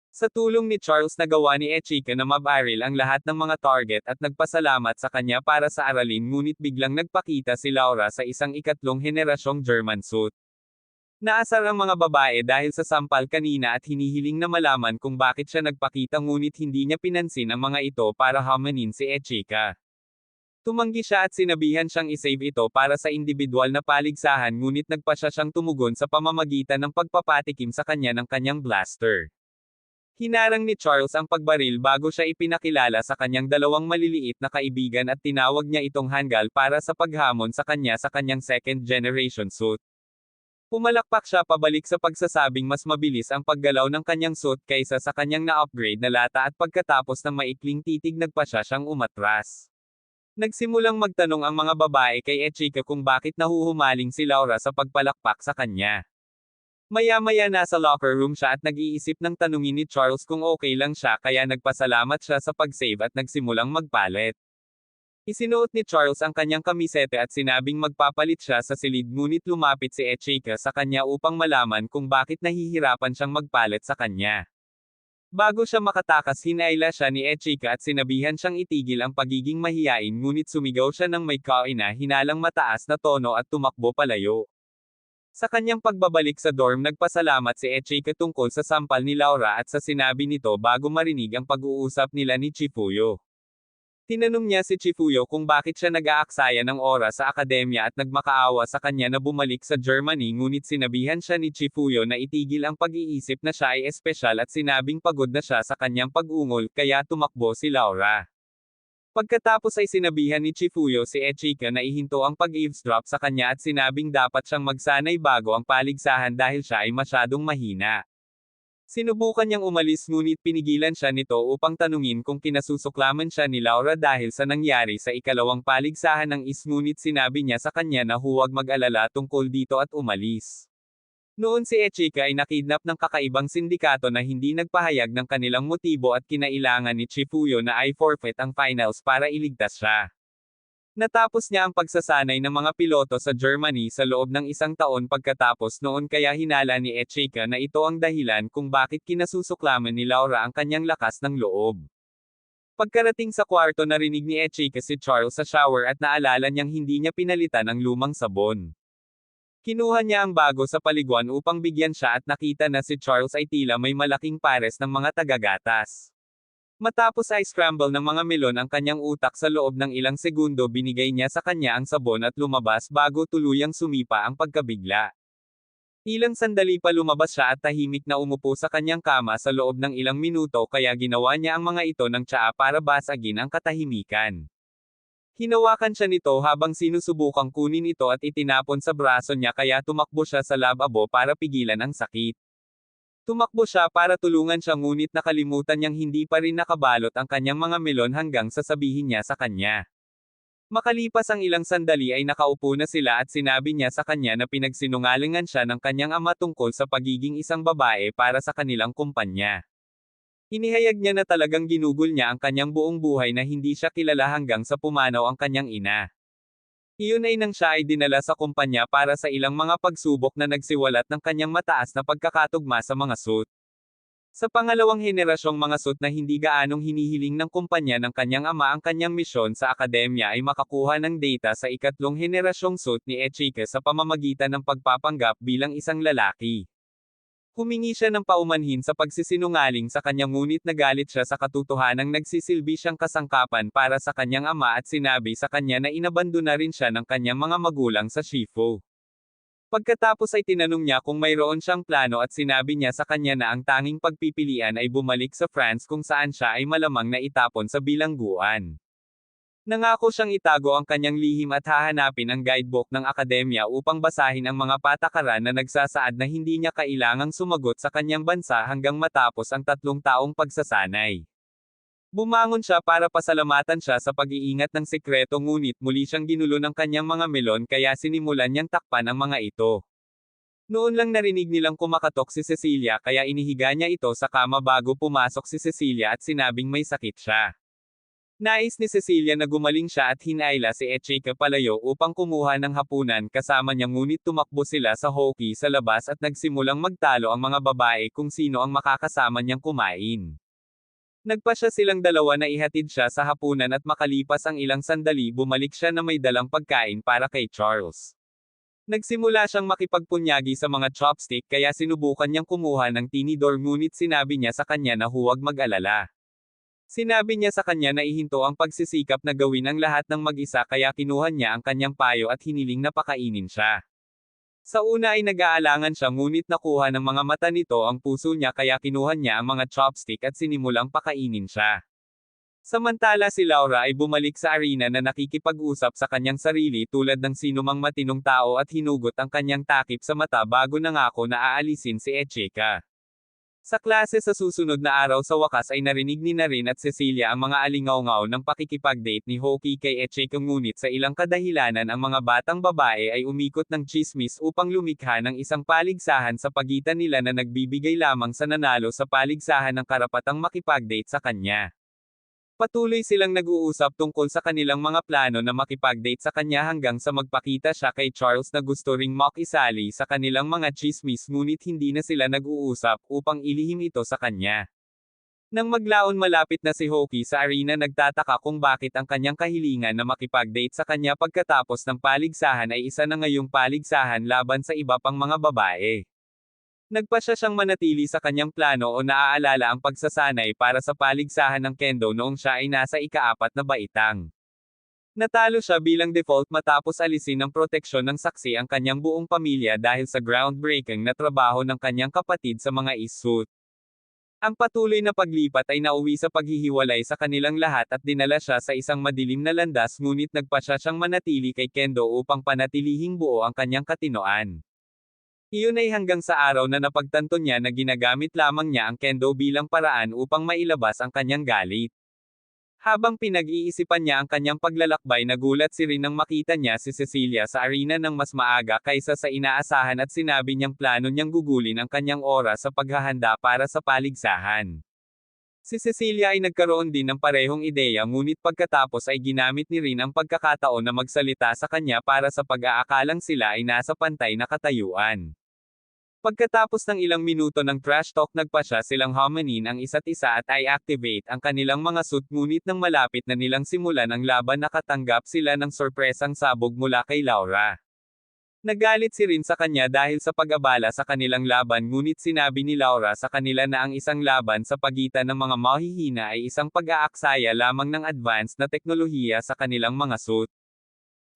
Speaker 1: Sa tulong ni Charles nagawa ni Echika na mabaril ang lahat ng mga target at nagpasalamat sa kanya para sa aralin ngunit biglang nagpakita si Laura sa isang ikatlong henerasyong German suit. Naasar ang mga babae dahil sa sampal kanina at hinihiling na malaman kung bakit siya nagpakita ngunit hindi niya pinansin ang mga ito para hamanin si Echika. Tumanggi siya at sinabihan siyang isave ito para sa individual na paligsahan ngunit nagpasya siyang tumugon sa pamamagitan ng pagpapatikim sa kanya ng kanyang blaster. Hinarang ni Charles ang pagbaril bago siya ipinakilala sa kanyang dalawang maliliit na kaibigan at tinawag niya itong hanggal para sa paghamon sa kanyang second generation suit. Pumalakpak siya pabalik sa pagsasabing mas mabilis ang paggalaw ng kanyang suit kaysa sa kanyang na-upgrade na lata at pagkatapos ng maikling titig nagpasya siyang umatras. Nagsimulang magtanong ang mga babae kay Echika kung bakit nahuhumaling si Laura sa pagpalakpak sa kanya. Maya-maya nasa locker room siya at nag-iisip ng tanungin ni Charles kung okay lang siya kaya nagpasalamat siya sa pag-save at nagsimulang magpalit. Isinuot ni Charles ang kanyang kamisete at sinabing magpapalit siya sa silid ngunit lumapit si Echika sa kanya upang malaman kung bakit nahihirapan siyang magpalit sa kanya. Bago siya makatakas hinayla siya ni Echika at sinabihan siyang itigil ang pagiging mahiyain ngunit sumigaw siya ng may kaina-hinalang mataas na tono at tumakbo palayo. Sa kanyang pagbabalik sa dorm nagpasalamat si Echika tungkol sa sampal ni Laura at sa sinabi nito bago marinig ang pag-uusap nila ni Chifuyo. Tinanong niya si Chifuyo kung bakit siya nag-aaksaya ng oras sa akademya at nagmakaawa sa kanya na bumalik sa Germany ngunit sinabihan siya ni Chifuyo na itigil ang pag-iisip na siya ay espesyal at sinabing pagod na siya sa kanyang pag-ungol kaya tumakbo si Laura. Pagkatapos ay sinabihan ni Chifuyo si Echika na ihinto ang pag-eavesdrop sa kanya at sinabing dapat siyang magsanay bago ang paligsahan dahil siya ay masyadong mahina. Sinubukan niyang umalis ngunit pinigilan siya nito upang tanungin kung kinasusuklaman siya ni Laura dahil sa nangyari sa ikalawang paligsahan ng ngunit sinabi niya sa kanya na huwag mag-alala tungkol dito at umalis. Noon si Echika ay nakidnap ng kakaibang sindikato na hindi nagpahayag ng kanilang motibo at kinailangan ni Chifuyo na i-forfeit ang finals para iligtas siya. Natapos niya ang pagsasanay ng mga piloto sa Germany sa loob ng isang taon pagkatapos noon kaya hinala ni Echika na ito ang dahilan kung bakit kinasusuklaman ni Laura ang kanyang lakas ng loob. Pagkarating sa kwarto narinig ni Echika si Charles sa shower at naalala niyang hindi niya pinalitan ang lumang sabon. Kinuha niya ang bago sa paliguan upang bigyan siya at nakita na si Charles ay tila may malaking pares ng mga tagagatas. Matapos ay scramble ng mga melon ang kanyang utak sa loob ng ilang segundo binigay niya sa kanya ang sabon at lumabas bago tuluyang sumipa ang pagkabigla. Ilang sandali pa lumabas siya at tahimik na umupo sa kanyang kama sa loob ng ilang minuto kaya ginawa niya ang mga ito ng tsaa para basagin ang katahimikan. Hinawakan siya nito habang sinusubukang kunin ito at itinapon sa braso niya kaya tumakbo siya sa lababo para pigilan ang sakit. Tumakbo siya para tulungan siya ngunit nakalimutan niyang hindi pa rin nakabalot ang kanyang mga melon hanggang sasabihin niya sa kanya. Makalipas ang ilang sandali ay nakaupo na sila at sinabi niya sa kanya na pinagsinungalingan siya ng kanyang ama tungkol sa pagiging isang babae para sa kanilang kumpanya. Inihayag niya na talagang ginugol niya ang kanyang buong buhay na hindi siya kilala hanggang sa pumanaw ang kanyang ina. Iyon ay nang siya ay dinala sa kumpanya para sa ilang mga pagsubok na nagsiwalat ng kanyang mataas na pagkakatugma sa mga suit. Sa pangalawang henerasyong mga suit na hindi gaanong hinihiling ng kumpanya ng kanyang ama ang kanyang misyon sa akademya ay makakuha ng data sa ikatlong henerasyong suit ni Echika sa pamamagitan ng pagpapanggap bilang isang lalaki. Humingi siya ng paumanhin sa pagsisinungaling sa kanya ngunit nagalit siya sa katotohanang nagsisilbi siyang kasangkapan para sa kanyang ama at sinabi sa kanya na inabando na rin siya ng kanyang mga magulang sa Shifu. Pagkatapos ay tinanong niya kung mayroon siyang plano at sinabi niya sa kanya na ang tanging pagpipilian ay bumalik sa France kung saan siya ay malamang na itapon sa bilangguan. Nangako siyang itago ang kanyang lihim at hahanapin ang guidebook ng akademya upang basahin ang mga patakaran na nagsasaad na hindi niya kailangang sumagot sa kanyang bansa hanggang matapos ang 3 taong pagsasanay. Bumangon siya para pasalamatan siya sa pag-iingat ng sekreto ngunit muli siyang ginulo ng kanyang mga melon kaya sinimulan niyang takpan ang mga ito. Noon lang narinig nilang kumakatok si Cecilia kaya inihiga niya ito sa kama bago pumasok si Cecilia at sinabing may sakit siya. Nais ni Cecilia na gumaling siya at hinayla si Echika palayo upang kumuha ng hapunan kasama niya ngunit tumakbo sila sa hockey sa labas at nagsimulang magtalo ang mga babae kung sino ang makakasama niyang kumain. Nagpasya silang dalawa na ihatid siya sa hapunan at makalipas ang ilang sandali bumalik siya na may dalang pagkain para kay Charles. Nagsimula siyang makipagpunyagi sa mga chopstick kaya sinubukan niyang kumuha ng tinidor ngunit sinabi niya sa kanya na huwag mag-alala. Sinabi niya sa kanya na ihinto ang pagsisikap na gawin ang lahat ng mag-isa kaya kinuha niya ang kanyang payo at hiniling na pakainin siya. Sa una ay nag-aalangan siya ngunit nakuha ng mga mata nito ang puso niya kaya kinuha niya ang mga chopstick at sinimulang pakainin siya. Samantala si Laura ay bumalik sa arena na nakikipag-usap sa kanyang sarili tulad ng sinumang matinong tao at hinugot ang kanyang takip sa mata bago nangako na aalisin si Echika. Sa klase sa susunod na araw sa wakas ay narinig ni Narin at Cecilia ang mga alingaw-ngaw ng pakikipag-date ni Hoki kay Echika ngunit sa ilang kadahilanan ang mga batang babae ay umikot ng tsismis upang lumikha ng isang paligsahan sa pagitan nila na nagbibigay lamang sa nanalo sa paligsahan ng karapatang makipag-date sa kanya. Patuloy silang nag-uusap tungkol sa kanilang mga plano na makipag-date sa kanya hanggang sa magpakita siya kay Charles na gusto ring makisali sa kanilang mga chismis ngunit hindi na sila nag-uusap upang ilihim ito sa kanya. Nang maglaon malapit na si Hoki sa arena nagtataka kung bakit ang kanyang kahilingan na makipag-date sa kanya pagkatapos ng paligsahan ay isa na ngayong paligsahan laban sa iba pang mga babae. Nagpasya siyang manatili sa kanyang plano o naaalala ang pagsasanay para sa paligsahan ng kendo noong siya ay nasa ika-4 na baitang. Natalo siya bilang default matapos alisin ng proteksyon ng saksi ang kanyang buong pamilya dahil sa groundbreaking na trabaho ng kanyang kapatid sa mga issuit. Ang patuloy na paglipat ay nauwi sa paghihiwalay sa kanilang lahat at dinala siya sa isang madilim na landas ngunit nagpasya siyang manatili kay Kendo upang panatilihing buo ang kanyang katinoan. Iyon ay hanggang sa araw na napagtanto niya na ginagamit lamang niya ang kendo bilang paraan upang mailabas ang kanyang galit. Habang pinag-iisipan niya ang kanyang paglalakbay nagulat si Rin nang makita niya si Cecilia sa arena ng mas maaga kaysa sa inaasahan at sinabi niyang plano niyang gugulin ang kanyang oras sa paghahanda para sa paligsahan. Si Cecilia ay nagkaroon din ng parehong ideya ngunit pagkatapos ay ginamit ni Rin ang pagkakataon na magsalita sa kanya para sa pag-aakalang sila ay nasa pantay na katayuan. Pagkatapos ng ilang minuto ng trash talk nagpasya silang homanin ang isa't isa at i-activate ang kanilang mga suit ngunit nang malapit na nilang simulan ang laban nakatanggap sila ng sorpresang sabog mula kay Laura. Nagalit si Rin sa kanya dahil sa pag-abala sa kanilang laban ngunit sinabi ni Laura sa kanila na ang isang laban sa pagitan ng mga mahihina ay isang pag-aaksaya lamang ng advanced na teknolohiya sa kanilang mga suit.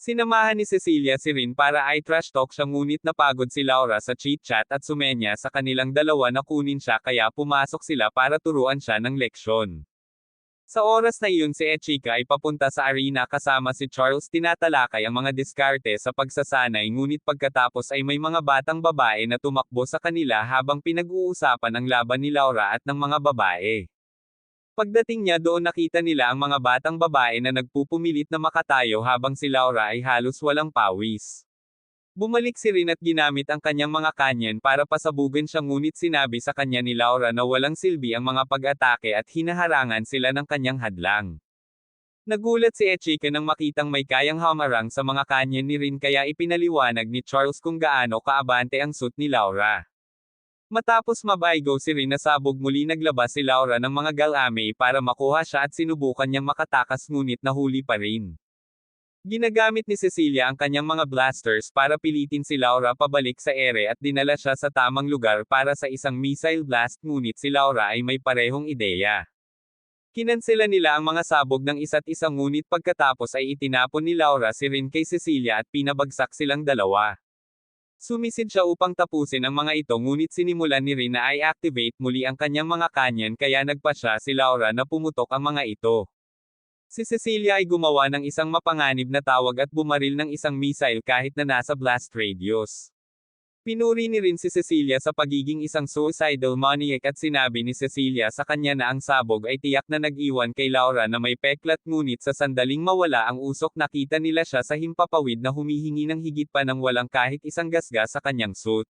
Speaker 1: Sinamahan ni Cecilia si Rin para i-trash talk siya ngunit napagod si Laura sa chit-chat at sumenya sa kanilang dalawa na kunin siya kaya pumasok sila para turuan siya ng leksyon. Sa oras na iyon si Echika ay papunta sa arena kasama si Charles tinatalakay ang mga diskarte sa pagsasanay ngunit pagkatapos ay may mga batang babae na tumakbo sa kanila habang pinag-uusapan ang laban ni Laura at ng mga babae. Pagdating niya doon nakita nila ang mga batang babae na nagpupumilit na makatayo habang si Laura ay halos walang pawis. Bumalik si Rin at ginamit ang kanyang mga kanyen para pasabugin siya ngunit sinabi sa kanya ni Laura na walang silbi ang mga pag-atake at hinaharangan sila ng kanyang hadlang. Nagulat si Echika nang makitang may kayang hamarang sa mga kanyen ni Rin kaya ipinaliwanag ni Charles kung gaano kaabante ang suit ni Laura. Matapos mabaygo si Rin nasabog muli naglabas si Laura ng mga galame para makuha siya at sinubukan niyang makatakas ngunit nahuli pa rin. Ginagamit ni Cecilia ang kanyang mga blasters para pilitin si Laura pabalik sa ere at dinala siya sa tamang lugar para sa isang missile blast ngunit si Laura ay may parehong ideya. Kinansela nila ang mga sabog ng isa't isa ngunit pagkatapos ay itinapon ni Laura si Rin kay Cecilia at pinabagsak silang dalawa. Sumisid siya upang tapusin ang mga ito ngunit sinimulan ni Rin na i-activate muli ang kanyang mga kanyen kaya nagpasya si Laura na pumutok ang mga ito. Si Cecilia ay gumawa ng isang mapanganib na tawag at bumaril ng isang missile kahit na nasa blast radius. Pinuri ni rin si Cecilia sa pagiging isang suicidal maniac at sinabi ni Cecilia sa kanya na ang sabog ay tiyak na nag-iwan kay Laura na may peklat ngunit sa sandaling mawala ang usok nakita nila siya sa himpapawid na humihingi ng higit pa ng walang kahit isang gasgas sa kanyang suit.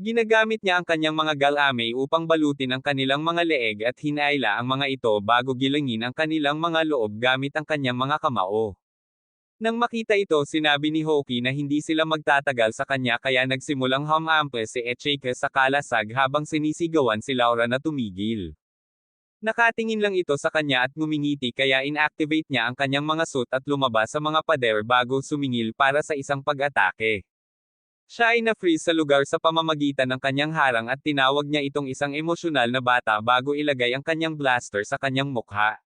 Speaker 1: Ginagamit niya ang kanyang mga galame upang balutin ang kanilang mga leeg at hinayla ang mga ito bago gilangin ang kanilang mga loob gamit ang kanyang mga kamao. Nang makita ito sinabi ni Hoki na hindi sila magtatagal sa kanya kaya nagsimulang humampa si Echika sa kalasag habang sinisigawan si Laura na tumigil. Nakatingin lang ito sa kanya at ngumingiti kaya inactivate niya ang kanyang mga suit at lumabas sa mga pader bago sumingil para sa isang pag-atake. Siya ay na-freeze sa lugar sa pamamagitan ng kanyang harang at tinawag niya itong isang emosyonal na bata bago ilagay ang kanyang blaster sa kanyang mukha.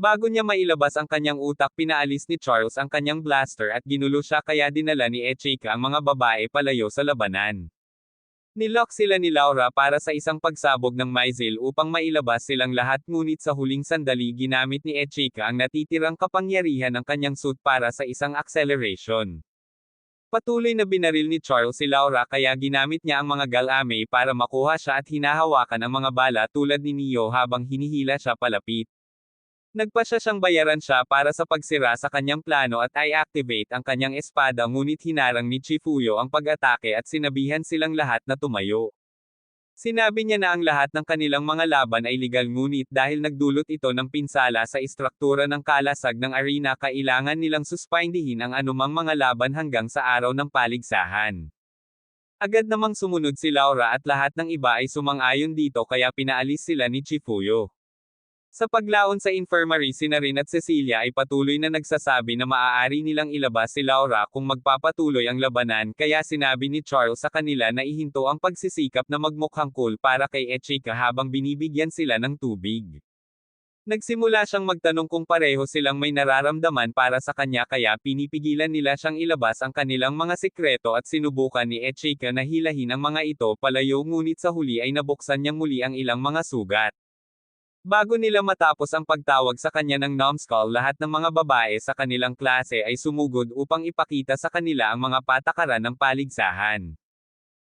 Speaker 1: Bago niya mailabas ang kanyang utak pinaalis ni Charles ang kanyang blaster at ginulo siya kaya dinala ni Echika ang mga babae palayo sa labanan. Nilock sila ni Laura para sa isang pagsabog ng missile upang mailabas silang lahat ngunit sa huling sandali ginamit ni Echika ang natitirang kapangyarihan ng kanyang suit para sa isang acceleration. Patuloy na binaril ni Charles si Laura kaya ginamit niya ang mga galame para makuha siya at hinahawakan ang mga bala tulad ni Neo habang hinihila siya palapit. Nagpasya siyang bayaran siya para sa pagsira sa kanyang plano at i-activate ang kanyang espada ngunit hinarang ni Chifuyo ang pag-atake at sinabihan silang lahat na tumayo. Sinabi niya na ang lahat ng kanilang mga laban ay legal ngunit dahil nagdulot ito ng pinsala sa istruktura ng kalasag ng arena kailangan nilang suspindihin ang anumang mga laban hanggang sa araw ng paligsahan. Agad namang sumunod si Laura at lahat ng iba ay sumang-ayon dito kaya pinaalis sila ni Chifuyo. Sa paglaon sa infirmary sina Rin at Cecilia ay patuloy na nagsasabi na maaari nilang ilabas si Laura kung magpapatuloy ang labanan kaya sinabi ni Charles sa kanila na ihinto ang pagsisikap na magmukhang cool para kay Echika habang binibigyan sila ng tubig. Nagsimula siyang magtanong kung pareho silang may nararamdaman para sa kanya kaya pinipigilan nila siyang ilabas ang kanilang mga sikreto at sinubukan ni Echika na hilahin ang mga ito palayo ngunit sa huli ay nabuksan niyang muli ang ilang mga sugat. Bago nila matapos ang pagtawag sa kanya ng numbskull lahat ng mga babae sa kanilang klase ay sumugod upang ipakita sa kanila ang mga patakaran ng paligsahan.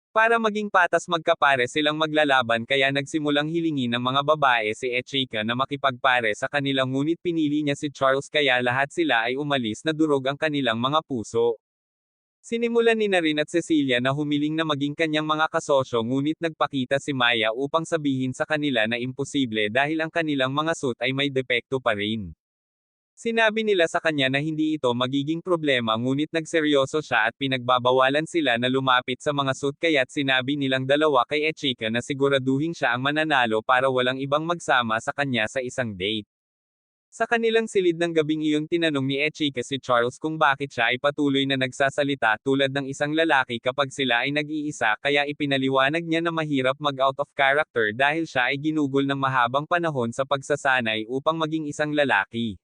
Speaker 1: Para maging patas magkapare silang maglalaban kaya nagsimulang hilingin ng mga babae si Echika na makipagpare sa kanila ngunit pinili niya si Charles kaya lahat sila ay umalis na durog ang kanilang mga puso. Sinimulan ni Rin at Cecilia na humiling na maging kanyang mga kasosyo ngunit nagpakita si Maya upang sabihin sa kanila na imposible dahil ang kanilang mga suit ay may depekto pa rin. Sinabi nila sa kanya na hindi ito magiging problema ngunit nagseryoso siya at pinagbabawalan sila na lumapit sa mga suit kaya't sinabi nilang dalawa kay Echika na siguraduhin siya ang mananalo para walang ibang magsama sa kanya sa isang date. Sa kanilang silid ng gabing iyon tinanong ni Echika si Charles kung bakit siya ay patuloy na nagsasalita tulad ng isang lalaki kapag sila ay nag-iisa kaya ipinaliwanag niya na mahirap mag-out of character dahil siya ay ginugol ng mahabang panahon sa pagsasanay upang maging isang lalaki.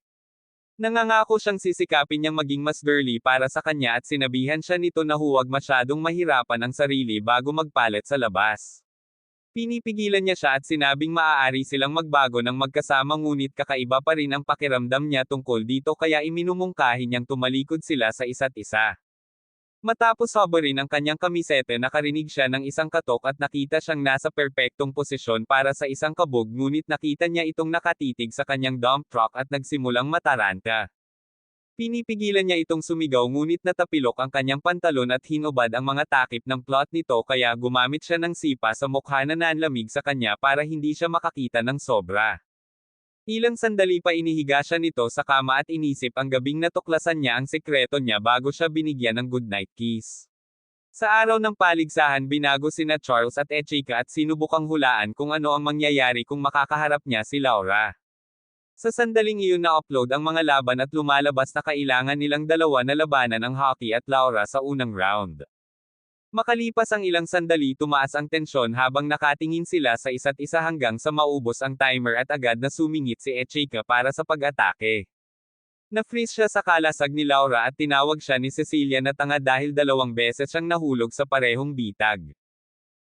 Speaker 1: Nangangako siyang sisikapin niyang maging mas girly para sa kanya at sinabihan siya nito na huwag masyadong mahirapan ang sarili bago magpalit sa labas. Pinipigilan niya siya at sinabing maaari silang magbago ng magkasama ngunit kakaiba pa rin ang pakiramdam niya tungkol dito kaya iminumungkahi niyang tumalikod sila sa isa't isa. Matapos habarin ang kanyang kamisete nakarinig siya ng isang katok at nakita siyang nasa perpektong posisyon para sa isang kabog ngunit nakita niya itong nakatitig sa kanyang dump truck at nagsimulang mataranta. Pinipigilan niya itong sumigaw ngunit natapilok ang kanyang pantalon at hinubad ang mga takip ng plot nito kaya gumamit siya ng sipa sa mukha na nanlamig sa kanya para hindi siya makakita ng sobra. Ilang sandali pa inihiga siya nito sa kama at inisip ang gabing natuklasan niya ang sekreto niya bago siya binigyan ng goodnight kiss. Sa araw ng paligsahan binago sina Charles at Echika at sinubukang hulaan kung ano ang mangyayari kung makakaharap niya si Laura. Sa sandaling iyon na-upload ang mga laban at lumalabas na kailangan nilang dalawa na labanan ang Hoki at Laura sa unang round. Makalipas ang ilang sandali tumaas ang tensyon habang nakatingin sila sa isa't isa hanggang sa maubos ang timer at agad na sumingit si Echika para sa pag-atake. Na-freeze siya sa kalasag ni Laura at tinawag siya ni Cecilia na tanga dahil 2 beses siyang nahulog sa parehong bitag.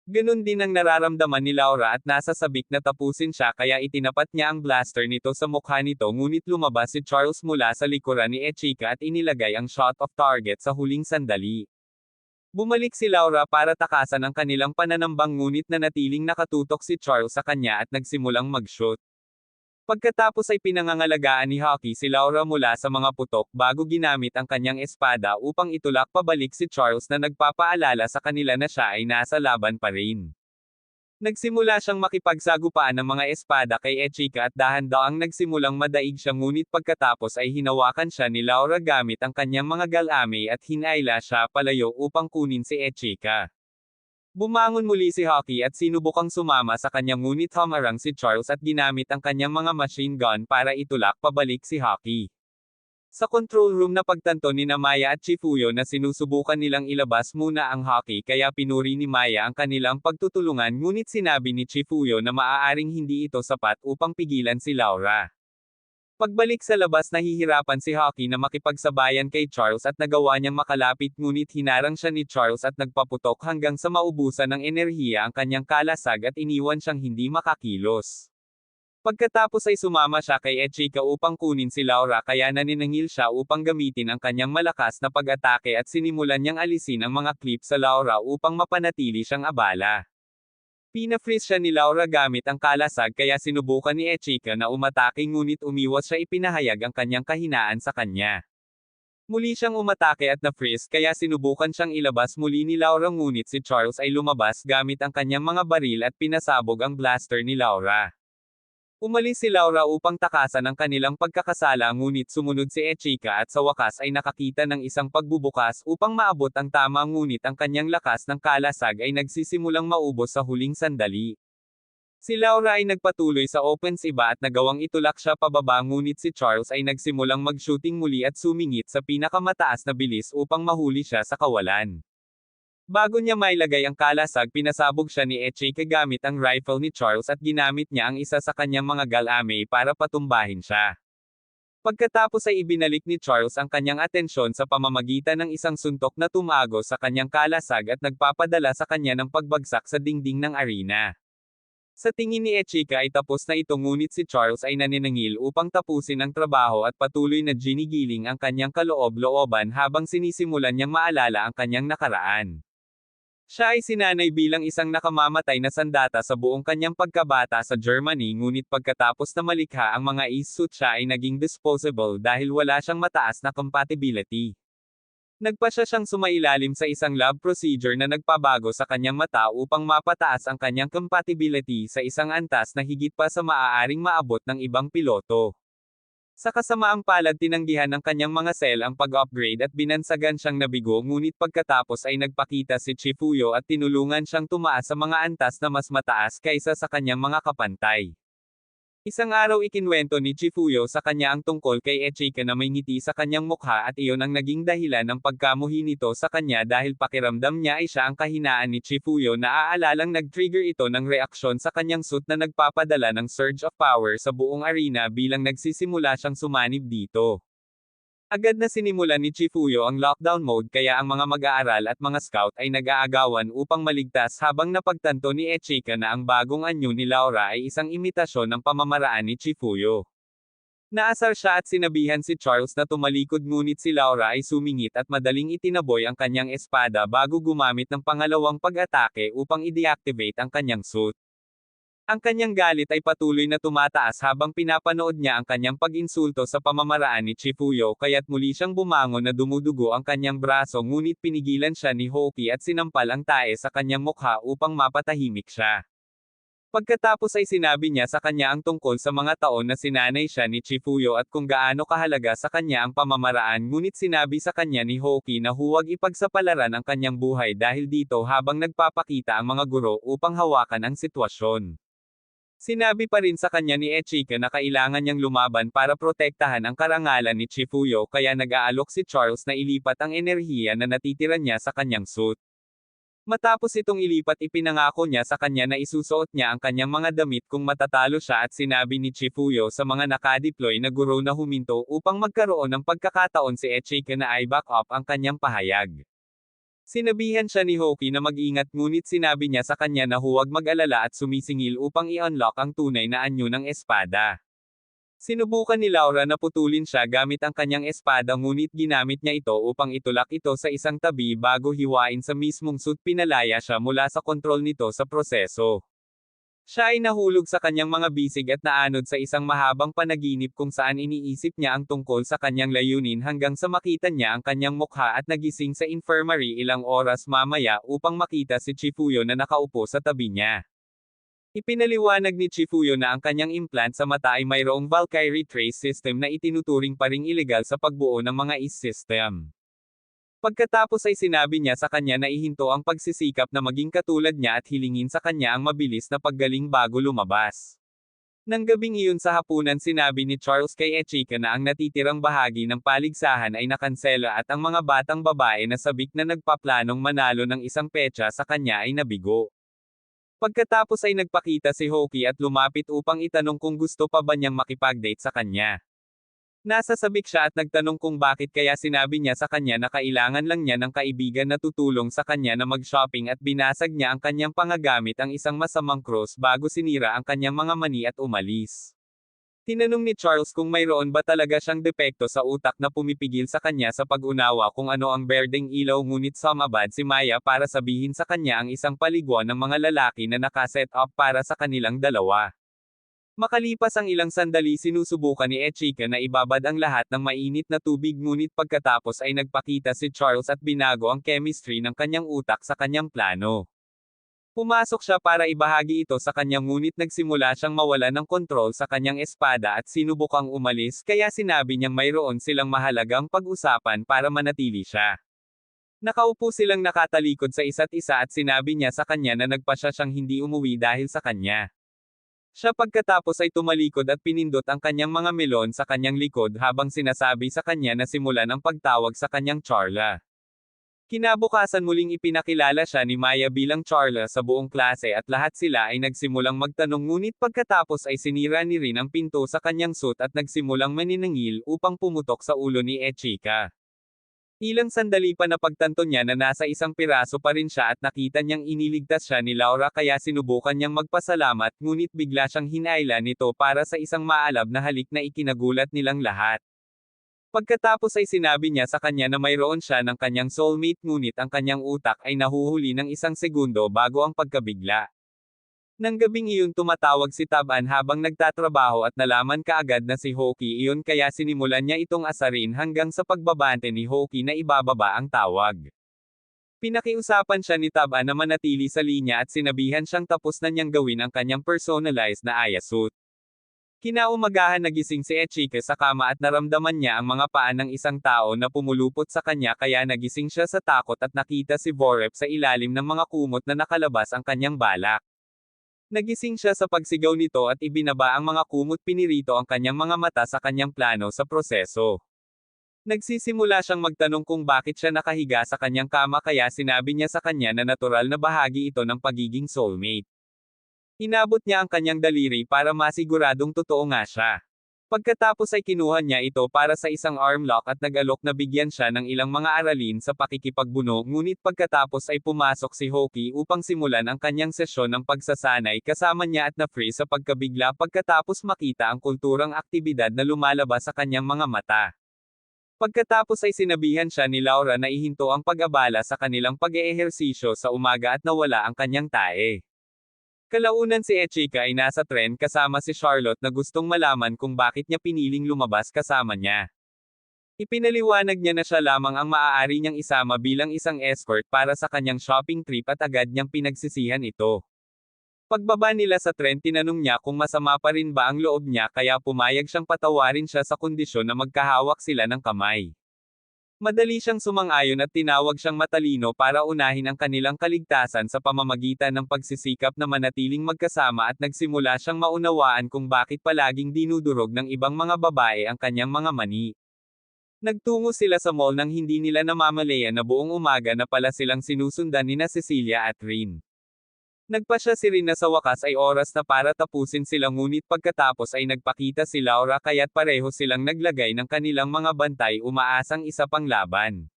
Speaker 1: Ganun din ang nararamdaman ni Laura at nasa sabik na tapusin siya kaya itinapat niya ang blaster nito sa mukha nito ngunit lumabas si Charles mula sa likuran ni Echika at inilagay ang shot of target sa huling sandali. Bumalik si Laura para takasan ang kanilang pananambang ngunit nanatiling nakatutok si Charles sa kanya at nagsimulang mag-shoot. Pagkatapos ay pinangangalagaan ni Hockey si Laura mula sa mga putok bago ginamit ang kanyang espada upang itulak pabalik si Charles na nagpapaalala sa kanila na siya ay nasa laban pa rin. Nagsimula siyang makipagsagupaan ng mga espada kay Echika at dahan-daang nagsimulang madaig siya ngunit pagkatapos ay hinawakan siya ni Laura gamit ang kanyang mga galame at hinayla siya palayo upang kunin si Echika. Bumangon muli si Hockey at sinubukang sumama sa kanya ngunit humarang si Charles at ginamit ang kanyang mga machine gun para itulak pabalik si Hockey. Sa control room na pagtanto ni Maya at Chifuyo na sinusubukan nilang ilabas muna ang Hockey kaya pinuri ni Maya ang kanilang pagtutulungan ngunit sinabi ni Chifuyo na maaaring hindi ito sapat upang pigilan si Laura. Pagbalik sa labas nahihirapan si Hockey na makipagsabayan kay Charles at nagawa niyang makalapit ngunit hinarang siya ni Charles at nagpaputok hanggang sa maubusan ng enerhiya ang kanyang kalasag at iniwan siyang hindi makakilos. Pagkatapos ay sumama siya kay Echika upang kunin si Laura kaya naniningil siya upang gamitin ang kanyang malakas na pag-atake at sinimulan niyang alisin ang mga clip sa Laura upang mapanatili siyang abala. Pina-freeze siya ni Laura gamit ang kalasag kaya sinubukan ni Echika na umatake ngunit umiwas siya ipinahayag ang kanyang kahinaan sa kanya. Muli siyang umatake at na-freeze kaya sinubukan siyang ilabas muli ni Laura ngunit si Charles ay lumabas gamit ang kanyang mga baril at pinasabog ang blaster ni Laura. Umalis si Laura upang takasan ang kanilang pagkakasala ngunit sumunod si Echika at sa wakas ay nakakita ng isang pagbubukas upang maabot ang tama ngunit ang kanyang lakas ng kalasag ay nagsisimulang maubos sa huling sandali. Si Laura ay nagpatuloy sa offensiba at nagawang itulak siya pababa ngunit si Charles ay nagsimulang mag-shooting muli at sumingit sa pinakamataas na bilis upang mahuli siya sa kawalan. Bago niya mailagay ang kalasag pinasabog siya ni Echika gamit ang rifle ni Charles at ginamit niya ang isa sa kanyang mga galame para patumbahin siya. Pagkatapos ay ibinalik ni Charles ang kanyang atensyon sa pamamagitan ng isang suntok na tumago sa kanyang kalasag at nagpapadala sa kanya ng pagbagsak sa dingding ng arena. Sa tingin ni Echika ay tapos na ito ngunit si Charles ay naniningil upang tapusin ang trabaho at patuloy na ginigiling ang kanyang kaloob-looban habang sinisimulan niyang maalala ang kanyang nakaraan. Siya ay sinanay bilang isang nakamamatay na sandata sa buong kanyang pagkabata sa Germany ngunit pagkatapos na malikha ang mga ace-suit siya ay naging disposable dahil wala siyang mataas na compatibility. Nagpasya siyang sumailalim sa isang lab procedure na nagpabago sa kanyang mata upang mapataas ang kanyang compatibility sa isang antas na higit pa sa maaaring maabot ng ibang piloto. Sa kasamaang palad tinanggihan ng kanyang mga cell ang pag-upgrade at binansagan siyang nabigo ngunit pagkatapos ay nagpakita si Chifuyo at tinulungan siyang tumaas sa mga antas na mas mataas kaysa sa kanyang mga kapantay. Isang araw ikinwento ni Chifuyo sa kanya ang tungkol kay Echika na may ngiti sa kanyang mukha at iyon ang naging dahilan ng pagkamuhi nito sa kanya dahil pakiramdam niya ay siya ang kahinaan ni Chifuyo na aalalang nag-trigger ito ng reaksyon sa kanyang suit na nagpapadala ng surge of power sa buong arena bilang nagsisimula siyang sumanib dito. Agad na sinimulan ni Chifuyo ang lockdown mode kaya ang mga mag-aaral at mga scout ay nag-aagawan upang maligtas habang napagtanto ni Echika na ang bagong anyo ni Laura ay isang imitasyon ng pamamaraan ni Chifuyo. Naasar siya at sinabihan si Charles na tumalikod ngunit si Laura ay sumingit at madaling itinaboy ang kanyang espada bago gumamit ng pangalawang pag-atake upang i-deactivate ang kanyang suit. Ang kanyang galit ay patuloy na tumataas habang pinapanood niya ang kanyang pag-insulto sa pamamaraan ni Chifuyo kaya't muli siyang bumangon na dumudugo ang kanyang braso ngunit pinigilan siya ni Hockey at sinampal ang tae sa kanyang mukha upang mapatahimik siya. Pagkatapos ay sinabi niya sa kanya ang tungkol sa mga taon na sinanay siya ni Chifuyo at kung gaano kahalaga sa kanya ang pamamaraan ngunit sinabi sa kanya ni Hockey na huwag ipagsapalaran ang kanyang buhay dahil dito habang nagpapakita ang mga guro upang hawakan ang sitwasyon. Sinabi pa rin sa kanya ni Echika na kailangan niyang lumaban para protektahan ang karangalan ni Chifuyo kaya nag-aalok si Charles na ilipat ang enerhiya na natitira niya sa kanyang suit. Matapos itong ilipat ipinangako niya sa kanya na isusuot niya ang kanyang mga damit kung matatalo siya at sinabi ni Chifuyo sa mga nakadeploy na guro na huminto upang magkaroon ng pagkakataon si Echika na i-back up ang kanyang pahayag. Sinabihan siya ni Hockey na mag-ingat ngunit sinabi niya sa kanya na huwag mag-alala at sumisingil upang i-unlock ang tunay na anyo ng espada. Sinubukan ni Laura na putulin siya gamit ang kanyang espada ngunit ginamit niya ito upang itulak ito sa isang tabi bago hiwain sa mismong suit. Pinalaya siya mula sa kontrol nito sa proseso. Siya ay nahulog sa kanyang mga bisig at naanod sa isang mahabang panaginip kung saan iniisip niya ang tungkol sa kanyang layunin hanggang sa makita niya ang kanyang mukha at nagising sa infirmary ilang oras mamaya upang makita si Chifuyo na nakaupo sa tabi niya. Ipinaliwanag ni Chifuyo na ang kanyang implant sa mata ay mayroong Valkyrie trace system na itinuturing pa ring ilegal sa pagbuo ng mga IS system. Pagkatapos ay sinabi niya sa kanya na ihinto ang pagsisikap na maging katulad niya at hilingin sa kanya ang mabilis na paggaling bago lumabas. Nang gabing iyon sa hapunan sinabi ni Charles kay Echika na ang natitirang bahagi ng paligsahan ay nakansela at ang mga batang babae na sabik na nagpaplanong manalo ng isang petsa sa kanya ay nabigo. Pagkatapos ay nagpakita si Hoki at lumapit upang itanong kung gusto pa ba niyang makipag-date sa kanya. Nasa sabik siya at nagtanong kung bakit kaya sinabi niya sa kanya na kailangan lang niya ng kaibigan na tutulong sa kanya na mag-shopping at binasag niya ang kanyang pangagamit ang isang masamang cross bago sinira ang kanyang mga mani at umalis. Tinanong ni Charles kung mayroon ba talaga siyang depekto sa utak na pumipigil sa kanya sa pag-unawa kung ano ang berdeng ilaw ngunit sumabad si Maya para sabihin sa kanya ang isang paliguan ng mga lalaki na nakaset up para sa kanilang dalawa. Makalipas ang ilang sandali sinusubukan ni Echika na ibabad ang lahat ng mainit na tubig ngunit pagkatapos ay nagpakita si Charles at binago ang chemistry ng kanyang utak sa kanyang plano. Pumasok siya para ibahagi ito sa kanya ngunit nagsimula siyang mawala ng kontrol sa kanyang espada at sinubukang umalis kaya sinabi niyang mayroon silang mahalagang pag-usapan para manatili siya. Nakaupo silang nakatalikod sa isa't isa at sinabi niya sa kanya na nagpasya siyang hindi umuwi dahil sa kanya. Siya pagkatapos ay tumalikod at pinindot ang kanyang mga melon sa kanyang likod habang sinasabi sa kanya na simulan ang pagtawag sa kanyang Charla. Kinabukasan muling ipinakilala siya ni Maya bilang Charla sa buong klase at lahat sila ay nagsimulang magtanong ngunit pagkatapos ay sinira ni Rin ang pinto sa kanyang suit at nagsimulang maniningil upang pumutok sa ulo ni Echika. Ilang sandali pa napagtanto niya na nasa isang piraso pa rin siya at nakita niyang iniligtas siya ni Laura kaya sinubukan niyang magpasalamat ngunit bigla siyang hinayla nito para sa isang maalab na halik na ikinagulat nilang lahat. Pagkatapos ay sinabi niya sa kanya na mayroon siya ng kanyang soulmate ngunit ang kanyang utak ay nahuhuli ng isang segundo bago ang pagkabigla. Nang gabing iyon tumatawag si Taban habang nagtatrabaho at nalaman kaagad na si Hoki iyon kaya sinimulan niya itong asarin hanggang sa pagbabante ni Hoki na ibababa ang tawag. Pinakiusapan siya ni Taban na manatili sa linya at sinabihan siyang tapos na niyang gawin ang kanyang personalized na Ayasut. Kinaumagahan nagising si Echika sa kama at naramdaman niya ang mga paa ng isang tao na pumulupot sa kanya kaya nagising siya sa takot at nakita si Vorep sa ilalim ng mga kumot na nakalabas ang kanyang balak. Nagising siya sa pagsigaw nito at ibinaba ang mga kumot pinirito ang kanyang mga mata sa kanyang plano sa proseso. Nagsisimula siyang magtanong kung bakit siya nakahiga sa kanyang kama kaya sinabi niya sa kanya na natural na bahagi ito ng pagiging soulmate. Inabot niya ang kanyang daliri para masiguradong totoo nga siya. Pagkatapos ay kinuha niya ito para sa isang arm lock at nag-alok na bigyan siya ng ilang mga aralin sa pakikipagbuno ngunit pagkatapos ay pumasok si Hoki upang simulan ang kanyang sesyon ng pagsasanay kasama niya at na-freeze sa pagkabigla pagkatapos makita ang kulturang aktibidad na lumalabas sa kanyang mga mata. Pagkatapos ay sinabihan siya ni Laura na ihinto ang pag-abala sa kanilang pag-eehersisyo sa umaga at nawala ang kanyang tae. Kalaunan si Echika ay nasa tren kasama si Charlotte na gustong malaman kung bakit niya piniling lumabas kasama niya. Ipinaliwanag niya na siya lamang ang maaari niyang isama bilang isang escort para sa kanyang shopping trip at agad niyang pinagsisihan ito. Pagbaba nila sa tren tinanong niya kung masama pa rin ba ang loob niya kaya pumayag siyang patawarin siya sa kondisyon na magkahawak sila ng kamay. Madali siyang sumang-ayon at tinawag siyang matalino para unahin ang kanilang kaligtasan sa pamamagitan ng pagsisikap na manatiling magkasama at nagsimula siyang maunawaan kung bakit palaging dinudurog ng ibang mga babae ang kanyang mga mani. Nagtungo sila sa mall nang hindi nila namamalayan na buong umaga na pala silang sinusundan nina Cecilia at Rin. Nagpasya si Rin na sa wakas ay oras na para tapusin sila ngunit pagkatapos ay nagpakita si Laura kaya't pareho silang naglagay ng kanilang mga bantay umaasang isa pang laban.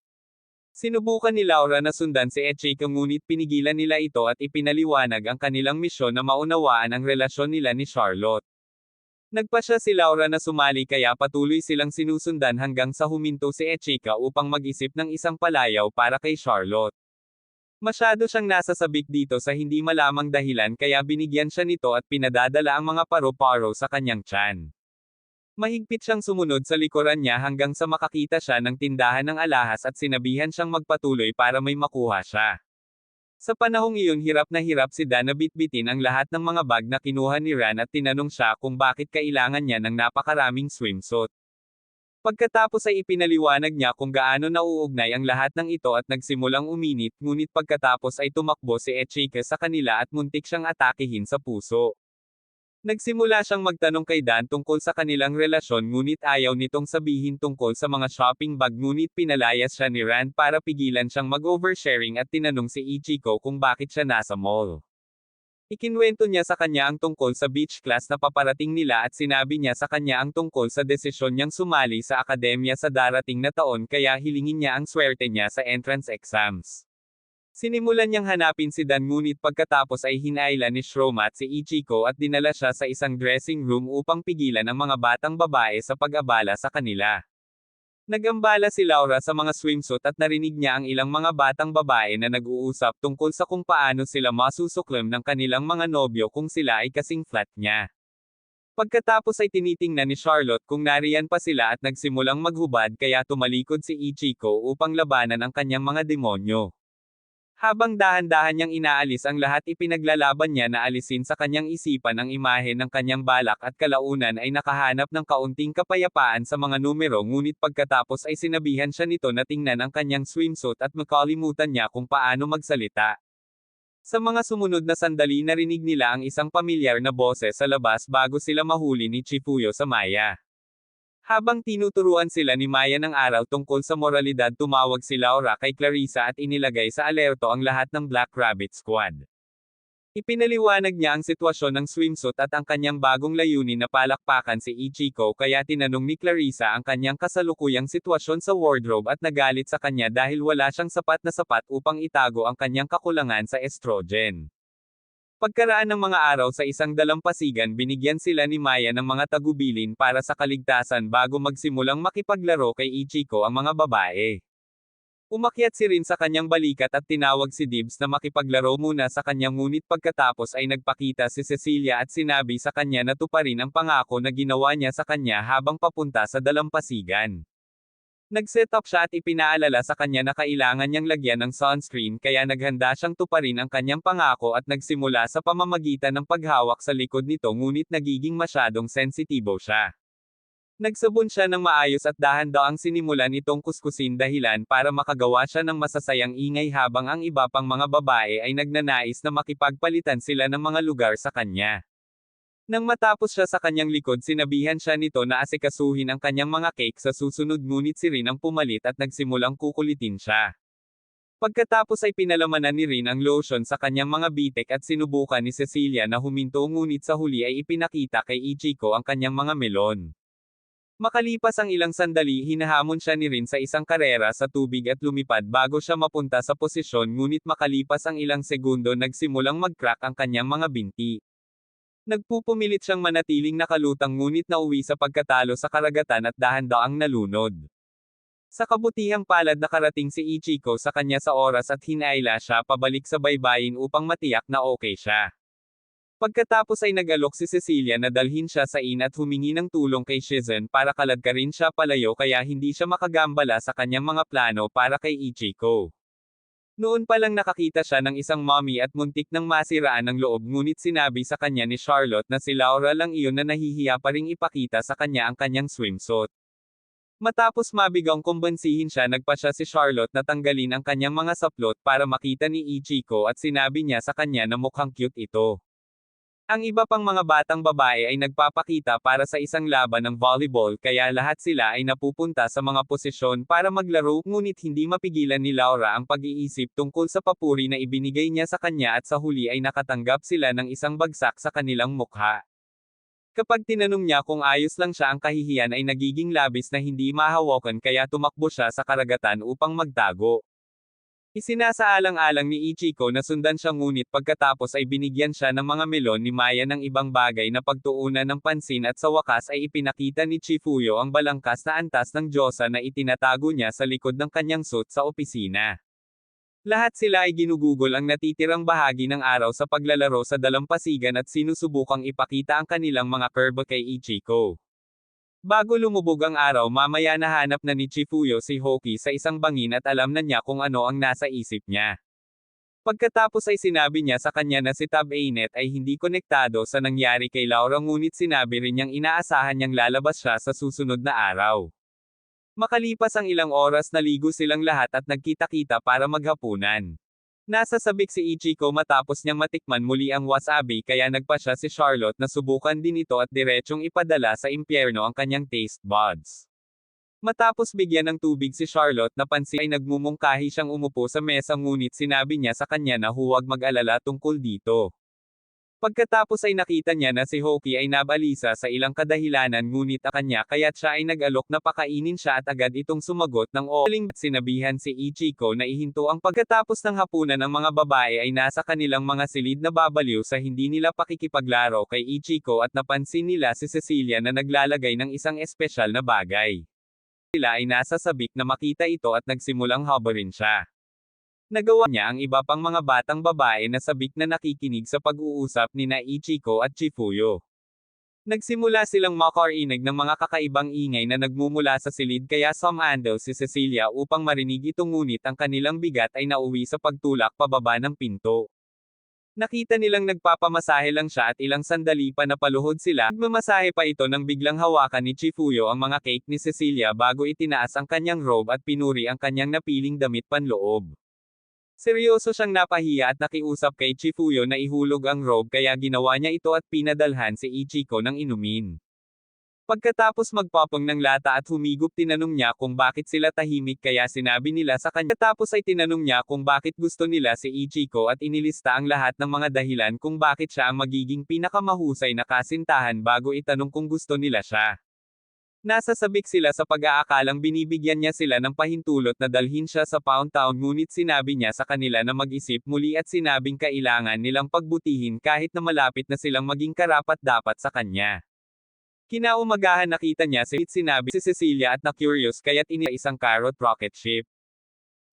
Speaker 1: Sinubukan ni Laura na sundan si Echika ngunit pinigilan nila ito at ipinaliwanag ang kanilang misyon na maunawaan ang relasyon nila ni Charlotte. Nagpasya si Laura na sumali kaya patuloy silang sinusundan hanggang sa huminto si Echika upang mag-isip ng isang palayaw para kay Charlotte. Masyado siyang nasasabik dito sa hindi malamang dahilan kaya binigyan siya nito at pinadadala ang mga paro-paro sa kanyang tiyan. Mahigpit siyang sumunod sa likuran niya hanggang sa makakita siya ng tindahan ng alahas at sinabihan siyang magpatuloy para may makuha siya. Sa panahong iyon hirap na hirap si Dan na bitbitin ang lahat ng mga bag na kinuha ni Ran at tinanong siya kung bakit kailangan niya ng napakaraming swimsuit. Pagkatapos ay ipinaliwanag niya kung gaano nauugnay ang lahat ng ito at nagsimulang uminit ngunit pagkatapos ay tumakbo si Echika sa kanila at muntik siyang atakihin sa puso. Nagsimula siyang magtanong kay Dan tungkol sa kanilang relasyon ngunit ayaw nitong sabihin tungkol sa mga shopping bag ngunit pinalayas siya ni Rand para pigilan siyang mag-oversharing at tinanong si Ichiko kung bakit siya nasa mall. Ikinwento niya sa kanya ang tungkol sa beach class na paparating nila at sinabi niya sa kanya ang tungkol sa desisyon niyang sumali sa akademya sa darating na taon kaya hilingin niya ang swerte niya sa entrance exams. Sinimulan niyang hanapin si Dan ngunit pagkatapos ay hinailan ni Shroma at si Ichiko at dinala siya sa isang dressing room upang pigilan ang mga batang babae sa pag-abala sa kanila. Nagambala si Laura sa mga swimsuit at narinig niya ang ilang mga batang babae na nag-uusap tungkol sa kung paano sila masusuklam ng kanilang mga nobyo kung sila ay kasing flat niya. Pagkatapos ay tinitingnan ni Charlotte kung nariyan pa sila at nagsimulang maghubad kaya tumalikod si Ichiko upang labanan ang kanyang mga demonyo. Habang dahan-dahan niyang inaalis ang lahat ipinaglalaban niya na alisin sa kanyang isipan ang imahe ng kanyang balak at kalaunan ay nakahanap ng kaunting kapayapaan sa mga numero ngunit pagkatapos ay sinabihan siya nito na tingnan ang kanyang swimsuit at makalimutan niya kung paano magsalita. Sa mga sumunod na sandali narinig nila ang isang pamilyar na boses sa labas bago sila mahuli ni Chifuyo sa Maya. Habang tinuturuan sila ni Maya ng aral tungkol sa moralidad tumawag si Laura kay Clarissa at inilagay sa alerto ang lahat ng Black Rabbit Squad. Ipinaliwanag niya ang sitwasyon ng swimsuit at ang kanyang bagong layunin na palakpakan si Ichiko kaya tinanong ni Clarissa ang kanyang kasalukuyang sitwasyon sa wardrobe at nagalit sa kanya dahil wala siyang sapat na sapat upang itago ang kanyang kakulangan sa estrogen. Pagkaraan ng mga araw sa isang dalampasigan binigyan sila ni Maya ng mga tagubilin para sa kaligtasan bago magsimulang makipaglaro kay Ichiko ang mga babae. Umakyat si Rin sa kanyang balikat at tinawag si Dibs na makipaglaro muna sa kanya ngunit pagkatapos ay nagpakita si Cecilia at sinabi sa kanya na tuparin ang pangako na ginawa niya sa kanya habang papunta sa dalampasigan. Nag-set up siya at ipinaalala sa kanya na kailangan niyang lagyan ng sunscreen kaya naghanda siyang tuparin ang kanyang pangako at nagsimula sa pamamagitan ng paghawak sa likod nito ngunit nagiging masyadong sensitibo siya. Nagsabon siya ng maayos at dahan-daang sinimulan itong kuskusin dahilan para makagawa siya ng masasayang ingay habang ang iba pang mga babae ay nagnanais na makipagpalitan sila ng mga lugar sa kanya. Nang matapos siya sa kanyang likod sinabihan siya nito na asikasuhin ang kanyang mga cake sa susunod ngunit si Rin ang pumalit at nagsimulang kukulitin siya. Pagkatapos ay pinalamanan ni Rin ang lotion sa kanyang mga bitek at sinubukan ni Cecilia na huminto ngunit sa huli ay ipinakita kay Ichiko ang kanyang mga melon. Makalipas ang ilang sandali hinahamon siya ni Rin sa isang karera sa tubig at lumipad bago siya mapunta sa posisyon ngunit makalipas ang ilang segundo nagsimulang mag-crack ang kanyang mga binti. Nagpupumilit siyang manatiling nakalutang ngunit nauwi sa pagkatalo sa karagatan at dahan-daang nalunod. Sa kabutihang palad nakarating si Ichiko sa kanya sa oras at hinaila siya pabalik sa baybayin upang matiyak na okay siya. Pagkatapos ay nag-alok si Cecilia na dalhin siya sa inn at humingi ng tulong kay Shizen para kaladkarin siya palayo kaya hindi siya makagambala sa kanyang mga plano para kay Ichiko. Noon pa lang nakakita siya ng isang mommy at muntik nang masiraan ng loob ngunit sinabi sa kanya ni Charlotte na si Laura lang iyon na nahihiya pa ring ipakita sa kanya ang kanyang swimsuit. Matapos mabigang kumbansihin siya nagpa siya si Charlotte na tanggalin ang kanyang mga saplot para makita ni Ichiko at sinabi niya sa kanya na mukhang cute ito. Ang iba pang mga batang babae ay nagpapakita para sa isang laban ng volleyball kaya lahat sila ay napupunta sa mga posisyon para maglaro ngunit hindi mapigilan ni Laura ang pag-iisip tungkol sa papuri na ibinigay niya sa kanya at sa huli ay nakatanggap sila ng isang bagsak sa kanilang mukha. Kapag tinanong niya kung ayos lang siya ang kahihiyan ay nagiging labis na hindi mahawakan kaya tumakbo siya sa karagatan upang magtago. Isinasaalang-alang ni Ichiko na sundan siya ngunit pagkatapos ay binigyan siya ng mga melon ni Maya ng ibang bagay na pagtuunan ng pansin at sa wakas ay ipinakita ni Chifuyo ang balangkas na antas ng diyosa na itinatago niya sa likod ng kanyang suit sa opisina. Lahat sila ay ginugugol ang natitirang bahagi ng araw sa paglalaro sa dalampasigan at sinusubukang ipakita ang kanilang mga curve kay Ichiko. Bago lumubog ang araw mamaya nahanap na ni Chifuyo si Hoki sa isang bangin at alam na niya kung ano ang nasa isip niya. Pagkatapos ay sinabi niya sa kanya na si Tab Ainet ay hindi konektado sa nangyari kay Laura ngunit sinabi rin niyang inaasahan niyang lalabas siya sa susunod na araw. Makalipas ang ilang oras naligo silang lahat at nagkita-kita para maghapunan. Nasa sabik si Ichiko matapos niyang matikman muli ang wasabi kaya nagpa siya si Charlotte na subukan din ito at diretsyong ipadala sa impyerno ang kanyang taste buds. Matapos bigyan ng tubig si Charlotte na pansin ay nagmumungkahi siyang umupo sa mesa ngunit sinabi niya sa kanya na huwag mag-alala tungkol dito. Pagkatapos ay nakita niya na si Hoki ay nabalisa sa ilang kadahilanan ngunit ang kanya kaya't siya ay nag-alok na pakainin siya at agad itong sumagot ng oling sinabihan si Ichiko na ihinto ang pagkatapos ng hapunan ng mga babae ay nasa kanilang mga silid na babaliw sa hindi nila pakikipaglaro kay Ichiko at napansin nila si Cecilia na naglalagay ng isang espesyal na bagay. Sila ay nasa sabik na makita ito at nagsimulang habarin siya. Nagawa niya ang iba pang mga batang babae na sabik na nakikinig sa pag-uusap ni na Ichiko at Chifuyo. Nagsimula silang makarinig ng mga kakaibang ingay na nagmumula sa silid kaya sumando si Cecilia upang marinig ito ngunit ang kanilang bigat ay nauwi sa pagtulak pababa ng pinto. Nakita nilang nagpapamasahe lang siya at ilang sandali pa napaluhod sila, nagmamasahe pa ito nang biglang hawakan ni Chifuyo ang mga cake ni Cecilia bago itinaas ang kanyang robe at pinuri ang kanyang napiling damit panloob. Seryoso siyang napahiya at nakiusap kay Chifuyo na ihulog ang robe kaya ginawa niya ito at pinadalhan si Ichiko ng inumin. Pagkatapos magpapong ng lata at humigop tinanong niya kung bakit sila tahimik kaya sinabi nila sa kanya. Pagkatapos ay tinanong niya kung bakit gusto nila si Ichiko at inilista ang lahat ng mga dahilan kung bakit siya ang magiging pinakamahusay na kasintahan bago itanong kung gusto nila siya. Nasa sabik sila sa pag-aakalang binibigyan niya sila ng pahintulot na dalhin siya sa Pound Town ngunit sinabi niya sa kanila na mag-isip muli at sinabing kailangan nilang pagbutihin kahit na malapit na silang maging karapat-dapat sa kanya. Kinaumagahan nakita niya sinabi si Cecilia at na-curious kaya't isang carrot rocket ship.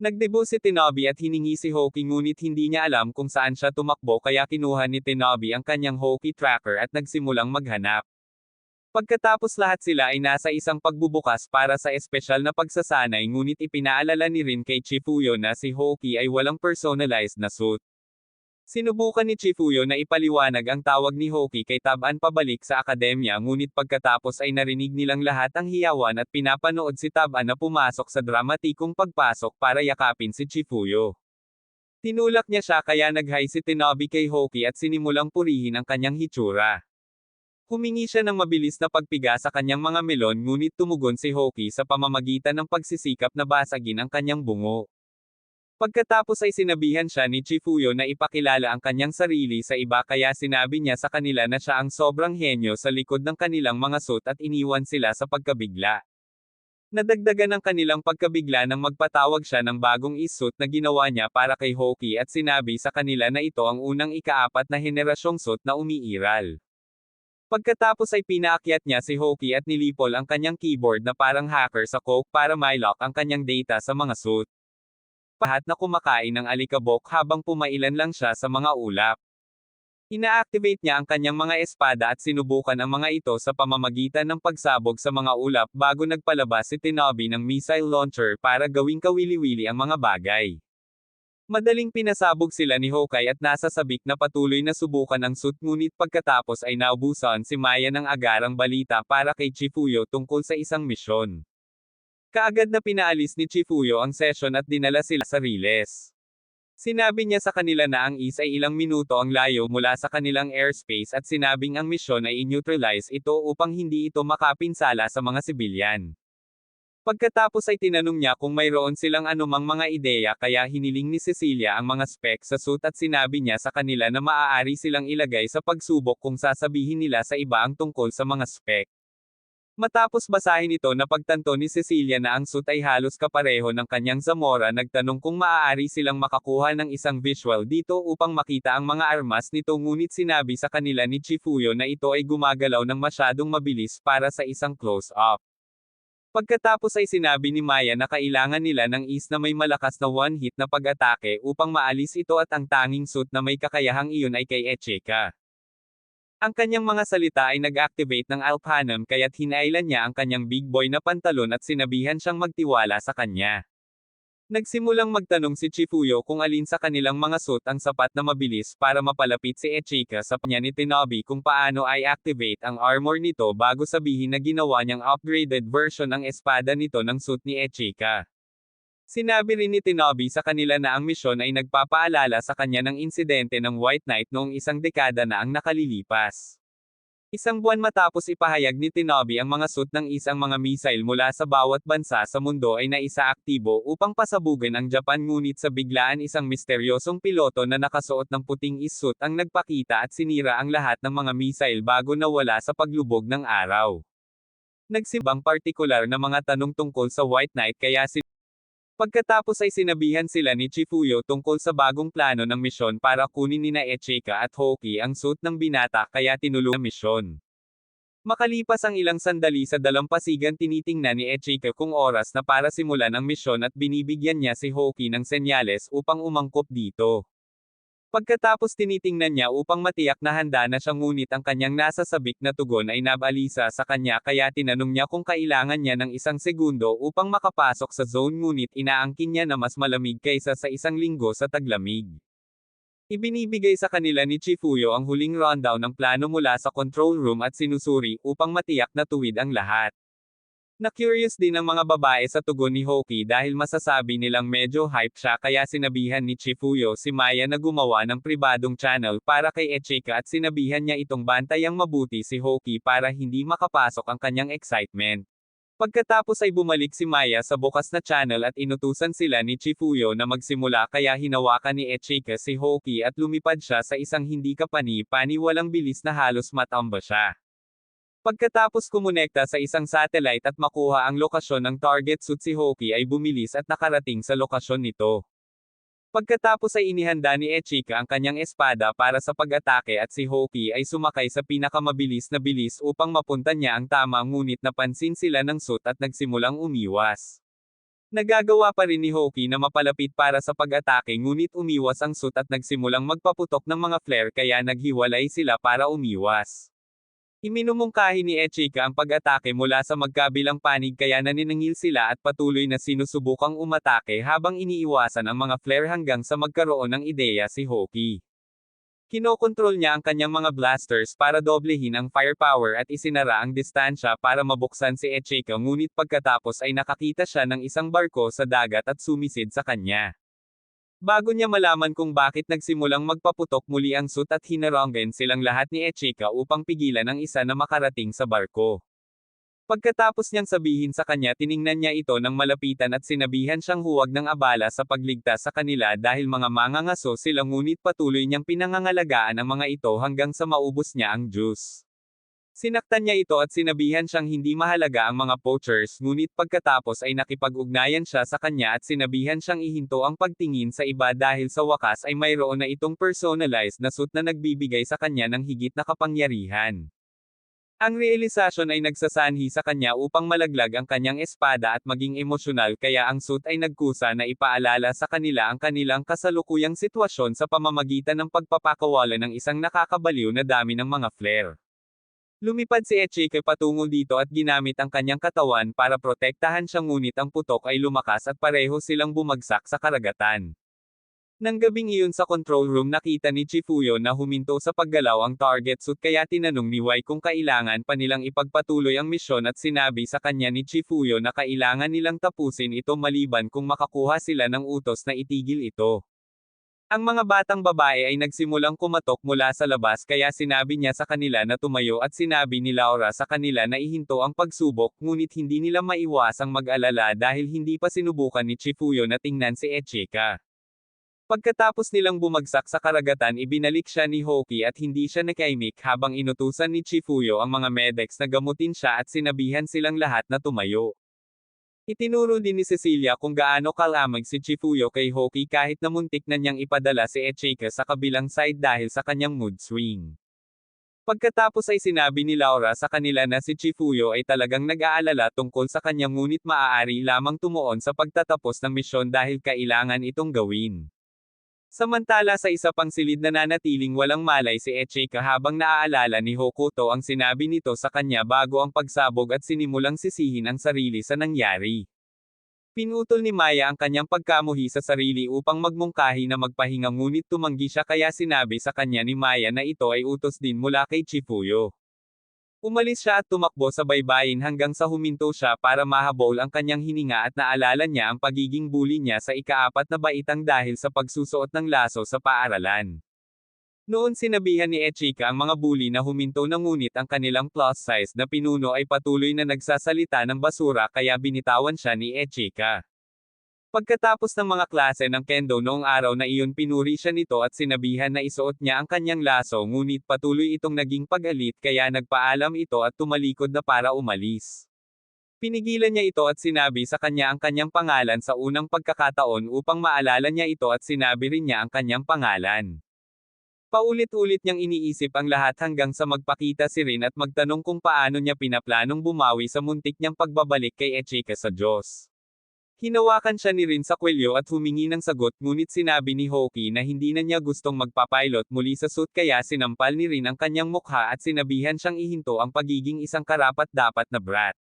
Speaker 1: Nagdebo si Tenobi at hiningi si Hoki ngunit hindi niya alam kung saan siya tumakbo kaya kinuha ni Tenobi ang kanyang Hoki tracker at nagsimulang maghanap. Pagkatapos lahat sila ay nasa isang pagbubukas para sa espesyal na pagsasanay ngunit ipinaalala ni rin kay Chifuyo na si Hoki ay walang personalized na suit. Sinubukan ni Chifuyo na ipaliwanag ang tawag ni Hoki kay Taban pabalik sa akademya ngunit pagkatapos ay narinig nilang lahat ang hiyawan at pinapanood si Taban na pumasok sa dramatikong pagpasok para yakapin si Chifuyo. Tinulak niya siya kaya nag-hi si Tenobi kay Hoki at sinimulang purihin ang kanyang hitsura. Humingi siya ng mabilis na pagpiga sa kanyang mga melon ngunit tumugon si Hoki sa pamamagitan ng pagsisikap na basagin ang kanyang bungo. Pagkatapos ay sinabihan siya ni Chifuyo na ipakilala ang kanyang sarili sa iba kaya sinabi niya sa kanila na siya ang sobrang henyo sa likod ng kanilang mga suit at iniwan sila sa pagkabigla. Nadagdagan ang kanilang pagkabigla nang magpatawag siya ng bagong suit na ginawa niya para kay Hoki at sinabi sa kanila na ito ang unang ikaapat na henerasyong suit na umiiral. Pagkatapos ay pinaakyat niya si Hoki at nilipol ang kanyang keyboard na parang hacker sa Coke para lock ang kanyang data sa mga suit. Pahat na kumakain ng alikabok habang pumailan lang siya sa mga ulap. Ina-activate niya ang kanyang mga espada at sinubukan ang mga ito sa pamamagitan ng pagsabog sa mga ulap bago nagpalabas si Tenobi ng missile launcher para gawing kawili-wili ang mga bagay. Madaling pinasabog sila ni Hokay at nasa sabik na patuloy na subukan ang suit ngunit pagkatapos ay naubusan si Maya ng agarang balita para kay Chifuyo tungkol sa isang misyon. Kaagad na pinaalis ni Chifuyo ang session at dinala sila sa Riles. Sinabi niya sa kanila na ang ay ilang minuto ang layo mula sa kanilang airspace at sinabing ang misyon ay i-neutralize ito upang hindi ito makapinsala sa mga sibilyan. Pagkatapos ay tinanong niya kung mayroon silang anumang mga ideya kaya hiniling ni Cecilia ang mga spec sa suit at sinabi niya sa kanila na maaari silang ilagay sa pagsubok kung sasabihin nila sa iba ang tungkol sa mga spec. Matapos basahin ito napagtanto ni Cecilia na ang suit ay halos kapareho ng kanyang Zamora, nagtanong kung maaari silang makakuha ng isang visual dito upang makita ang mga armas nito, ngunit sinabi sa kanila ni Chifuyo na ito ay gumagalaw ng masyadong mabilis para sa isang close-up. Pagkatapos ay sinabi ni Maya na kailangan nila ng is na may malakas na one-hit na pag-atake upang maalis ito at ang tanging suit na may kakayahang iyon ay kay Echika. Ang kanyang mga salita ay nag-activate ng Alphanum kaya't hinailan niya ang kanyang big boy na pantalon at sinabihan siyang magtiwala sa kanya. Nagsimulang magtanong si Chifuyo kung alin sa kanilang mga suit ang sapat na mabilis para mapalapit si Echika sa panya ni Tenobi kung paano ay activate ang armor nito bago sabihin na ginawa niyang upgraded version ang espada nito ng suit ni Echika. Sinabi rin ni Tenobi sa kanila na ang misyon ay nagpapaalala sa kanya ng insidente ng White Knight noong isang dekada na ang nakalilipas. Isang buwan matapos ipahayag ni Tenobi ang mga suit ng isang mga missile mula sa bawat bansa sa mundo ay naisaaktibo upang pasabugin ang Japan, ngunit sa biglaan isang misteryosong piloto na nakasuot ng puting suit ang nagpakita at sinira ang lahat ng mga missile bago nawala sa paglubog ng araw. Nagsimbang partikular na mga tanong tungkol sa White Knight kaya pagkatapos ay sinabihan sila ni Chifuyo tungkol sa bagong plano ng misyon para kunin nina Echika at Hoki ang suit ng binata kaya tinulungan ang misyon. Makalipas ang ilang sandali sa dalampasigan, tinitingnan ni Echika kung oras na para simulan ang misyon at binibigyan niya si Hoki ng senyales upang umangkop dito. Pagkatapos tinitingnan niya upang matiyak na handa na siya, ngunit ang kanyang nasasabik na tugon ay nabalisa sa kanya kaya tinanong niya kung kailangan niya ng isang segundo upang makapasok sa zone, ngunit inaangkin niya na mas malamig kaysa sa isang linggo sa taglamig. Ibinibigay sa kanila ni Chifuyo ang huling rundown ng plano mula sa control room at sinusuri upang matiyak na tuwid ang lahat. Na-curious din ang mga babae sa tugon ni Hoki dahil masasabi nilang medyo hype siya kaya sinabihan ni Chifuyo si Maya na gumawa ng pribadong channel para kay Echika at sinabihan niya itong bantayang mabuti si Hoki para hindi makapasok ang kanyang excitement. Pagkatapos ay bumalik si Maya sa bukas na channel at inutusan sila ni Chifuyo na magsimula kaya hinawakan ni Echika si Hoki at lumipad siya sa isang hindi kapani-pani walang bilis na halos matamba siya. Pagkatapos kumonekta sa isang satellite at makuha ang lokasyon ng target suit, si Hoki ay bumilis at nakarating sa lokasyon nito. Pagkatapos ay inihanda ni Echika ang kanyang espada para sa pag-atake at si Hoki ay sumakay sa pinakamabilis na bilis upang mapunta niya ang tama, ngunit napansin sila ng suit at nagsimulang umiwas. Nagagawa pa rin ni Hoki na mapalapit para sa pag-atake, ngunit umiwas ang suit at nagsimulang magpaputok ng mga flare kaya naghiwalay sila para umiwas. Iminumungkahi ni Echika ang pag-atake mula sa magkabilang panig kaya naniningil sila at patuloy na sinusubukang umatake habang iniiwasan ang mga flare hanggang sa magkaroon ng ideya si Hoki. Kinokontrol niya ang kanyang mga blasters para doblehin ang firepower at isinara ang distansya para mabuksan si Echika, ngunit pagkatapos ay nakakita siya ng isang barko sa dagat at sumisid sa kanya. Bago niya malaman kung bakit nagsimulang magpaputok muli ang suit at hinaranggan silang lahat ni Echika upang pigilan ang isa na makarating sa barko. Pagkatapos niyang sabihin sa kanya, tiningnan niya ito ng malapitan at sinabihan siyang huwag ng abala sa pagligtas sa kanila dahil mga mangangaso sila, ngunit patuloy niyang pinangangalagaan ang mga ito hanggang sa maubos niya ang juice. Sinaktan niya ito at sinabihan siyang hindi mahalaga ang mga poachers, ngunit pagkatapos ay nakipag-ugnayan siya sa kanya at sinabihan siyang ihinto ang pagtingin sa iba dahil sa wakas ay mayroon na itong personalized na suit na nagbibigay sa kanya ng higit na kapangyarihan. Ang realisasyon ay nagsasanhi sa kanya upang malaglag ang kanyang espada at maging emosyonal kaya ang suit ay nagkusa na ipaalala sa kanila ang kanilang kasalukuyang sitwasyon sa pamamagitan ng pagpapakawala ng isang nakakabaliw na dami ng mga flare. Lumipad si Echika patungo dito at ginamit ang kanyang katawan para protektahan siya, ngunit ang putok ay lumakas at pareho silang bumagsak sa karagatan. Nang gabing iyon sa control room, nakita ni Chifuyo na huminto sa paggalaw ang target suit kaya tinanong ni Wai kung kailangan pa nilang ipagpatuloy ang misyon at sinabi sa kanya ni Chifuyo na kailangan nilang tapusin ito maliban kung makakuha sila ng utos na itigil ito. Ang mga batang babae ay nagsimulang kumatok mula sa labas kaya sinabi niya sa kanila na tumayo at sinabi ni Laura sa kanila na ihinto ang pagsubok, ngunit hindi nila maiwasang mag-alala dahil hindi pa sinubukan ni Chifuyo na tingnan si Echika. Pagkatapos nilang bumagsak sa karagatan ibinalik siya ni Hoki at hindi siya nakaimik habang inutusan ni Chifuyo ang mga medics na gamutin siya at sinabihan silang lahat na tumayo. Itinuro din ni Cecilia kung gaano kalamag si Chifuyo kay Hoki kahit na muntik na niyang ipadala si Echika sa kabilang side dahil sa kanyang mood swing. Pagkatapos ay sinabi ni Laura sa kanila na si Chifuyo ay talagang nag-aalala tungkol sa kanya ngunit maaari lamang tumuon sa pagtatapos ng misyon dahil kailangan itong gawin. Samantala sa isa pang silid na nanatiling walang malay si Echika habang naaalala ni Hokuto ang sinabi nito sa kanya bago ang pagsabog at sinimulang sisihin ang sarili sa nangyari. Pinutol ni Maya ang kanyang pagkamuhi sa sarili upang magmungkahi na magpahinga ngunit tumanggi siya kaya sinabi sa kanya ni Maya na ito ay utos din mula kay Chifuyo. Umalis siya at tumakbo sa baybayin hanggang sa huminto siya para mahabol ang kanyang hininga at naalala niya ang pagiging bully niya sa ika-4 na baitang dahil sa pagsusuot ng laso sa paaralan. Noon sinabihan ni Echika ang mga bully na huminto na ngunit ang kanilang plus size na pinuno ay patuloy na nagsasalita ng basura kaya binitawan siya ni Echika. Pagkatapos ng mga klase ng kendo noong araw na iyon pinuri siya nito at sinabihan na isuot niya ang kanyang laso ngunit patuloy itong naging pag-alit kaya nagpaalam ito at tumalikod na para umalis. Pinigilan niya ito at sinabi sa kanya ang kanyang pangalan sa unang pagkakataon upang maalala niya ito at sinabi rin niya ang kanyang pangalan. Paulit-ulit niyang iniisip ang lahat hanggang sa magpakita si Rin at magtanong kung paano niya pinaplanong bumawi sa muntik niyang pagbabalik kay Echika sa Diyos. Hinawakan siya ni Rin sa kwelyo at humingi ng sagot ngunit sinabi ni Hoki na hindi na niya gustong magpapilot muli sa suit kaya sinampal ni Rin ang kanyang mukha at sinabihan siyang ihinto ang pagiging isang karapat-dapat na brat.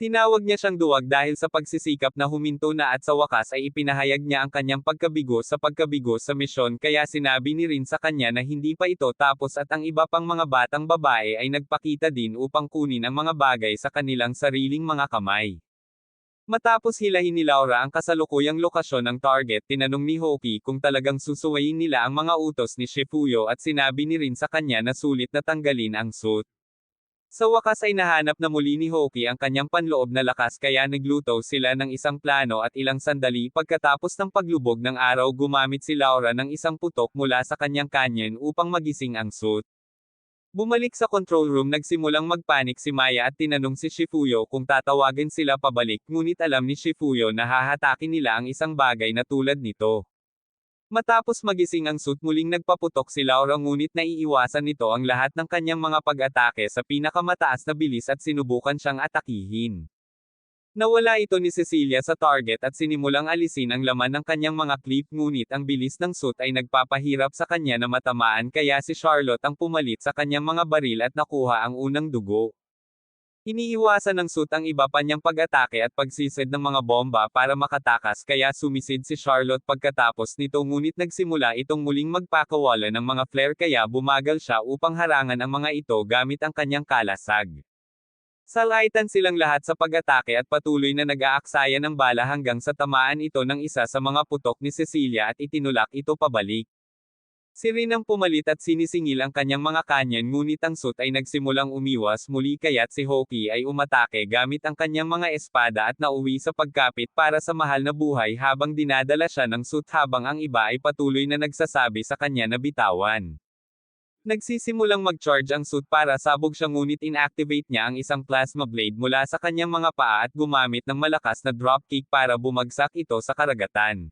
Speaker 1: Tinawag niya siyang duwag dahil sa pagsisikap na huminto na at sa wakas ay ipinahayag niya ang kanyang pagkabigo sa misyon kaya sinabi ni Rin sa kanya na hindi pa ito tapos at ang iba pang mga batang babae ay nagpakita din upang kunin ang mga bagay sa kanilang sariling mga kamay. Matapos hilahin ni Laura ang kasalukuyang lokasyon ng target tinanong ni Hoki kung talagang susuwayin nila ang mga utos ni Chifuyo at sinabi ni Rin sa kanya na sulit na tanggalin ang suit. Sa wakas ay nahanap na muli ni Hoki ang kanyang panloob na lakas kaya nagluto sila ng isang plano at ilang sandali pagkatapos ng paglubog ng araw gumamit si Laura ng isang putok mula sa kanyang canyon upang magising ang suit. Bumalik sa control room nagsimulang magpanik si Maya at tinanong si Chifuyo kung tatawagin sila pabalik ngunit alam ni Chifuyo na hahatakin nila ang isang bagay na tulad nito. Matapos magising ang suit muling nagpaputok si Laura ngunit naiiwasan nito ang lahat ng kanyang mga pag-atake sa pinakamataas na bilis at sinubukan siyang atakihin. Nawala ito ni Cecilia sa target at sinimulang alisin ang laman ng kanyang mga clip ngunit ang bilis ng suit ay nagpapahirap sa kanya na matamaan kaya si Charlotte ang pumalit sa kanyang mga baril at nakuha ang unang dugo. Iniiwasan ng suit ang iba pa niyang pag-atake at pagsisid ng mga bomba para makatakas kaya sumisid si Charlotte pagkatapos nito ngunit nagsimula itong muling magpakawala ng mga flare kaya bumagal siya upang harangan ang mga ito gamit ang kanyang kalasag. Salaitan silang lahat sa pag-atake at patuloy na nag-aaksaya ng bala hanggang sa tamaan ito ng isa sa mga putok ni Cecilia at itinulak ito pabalik. Si Rin ang pumalit at sinisingil ang kanyang mga kanyan ngunit ang suit ay nagsimulang umiwas muli kaya't si Hoki ay umatake gamit ang kanyang mga espada at nauwi sa pagkapit para sa mahal na buhay habang dinadala siya ng suit habang ang iba ay patuloy na nagsasabi sa kanya na bitawan. Nagsisimulang mag-charge ang suit para sabog siya ngunit inactivate niya ang isang plasma blade mula sa kanyang mga paa at gumamit ng malakas na dropkick para bumagsak ito sa karagatan.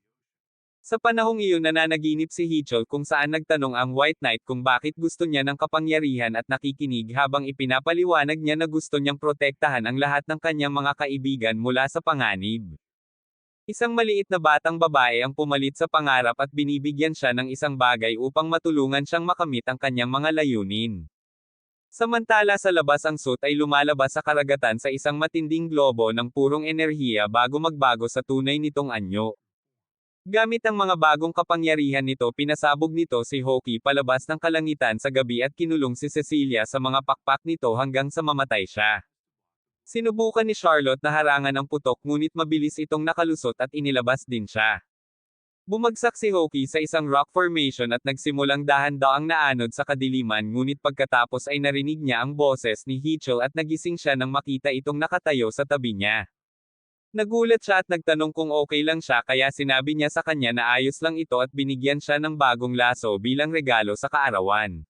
Speaker 1: Sa panahong iyon nananaginip si Hichol kung saan nagtanong ang White Knight kung bakit gusto niya ng kapangyarihan at nakikinig habang ipinapaliwanag niya na gusto niyang protektahan ang lahat ng kanyang mga kaibigan mula sa panganib. Isang maliit na batang babae ang pumalit sa pangarap at binibigyan siya ng isang bagay upang matulungan siyang makamit ang kanyang mga layunin. Samantala sa labas ang suit ay lumalabas sa karagatan sa isang matinding globo ng purong enerhiya bago magbago sa tunay nitong anyo. Gamit ang mga bagong kapangyarihan nito pinasabog nito si Hoki palabas ng kalangitan sa gabi at kinulong si Cecilia sa mga pakpak nito hanggang sa mamatay siya. Sinubukan ni Charlotte na harangan ang putok ngunit mabilis itong nakalusot at inilabas din siya. Bumagsak si Hoki sa isang rock formation at nagsimulang dahan-daang naanod sa kadiliman ngunit pagkatapos ay narinig niya ang boses ni Hichol at nagising siya nang makita itong nakatayo sa tabi niya. Nagulat siya at nagtanong kung okay lang siya kaya sinabi niya sa kanya na ayos lang ito at binigyan siya ng bagong laso bilang regalo sa kaarawan.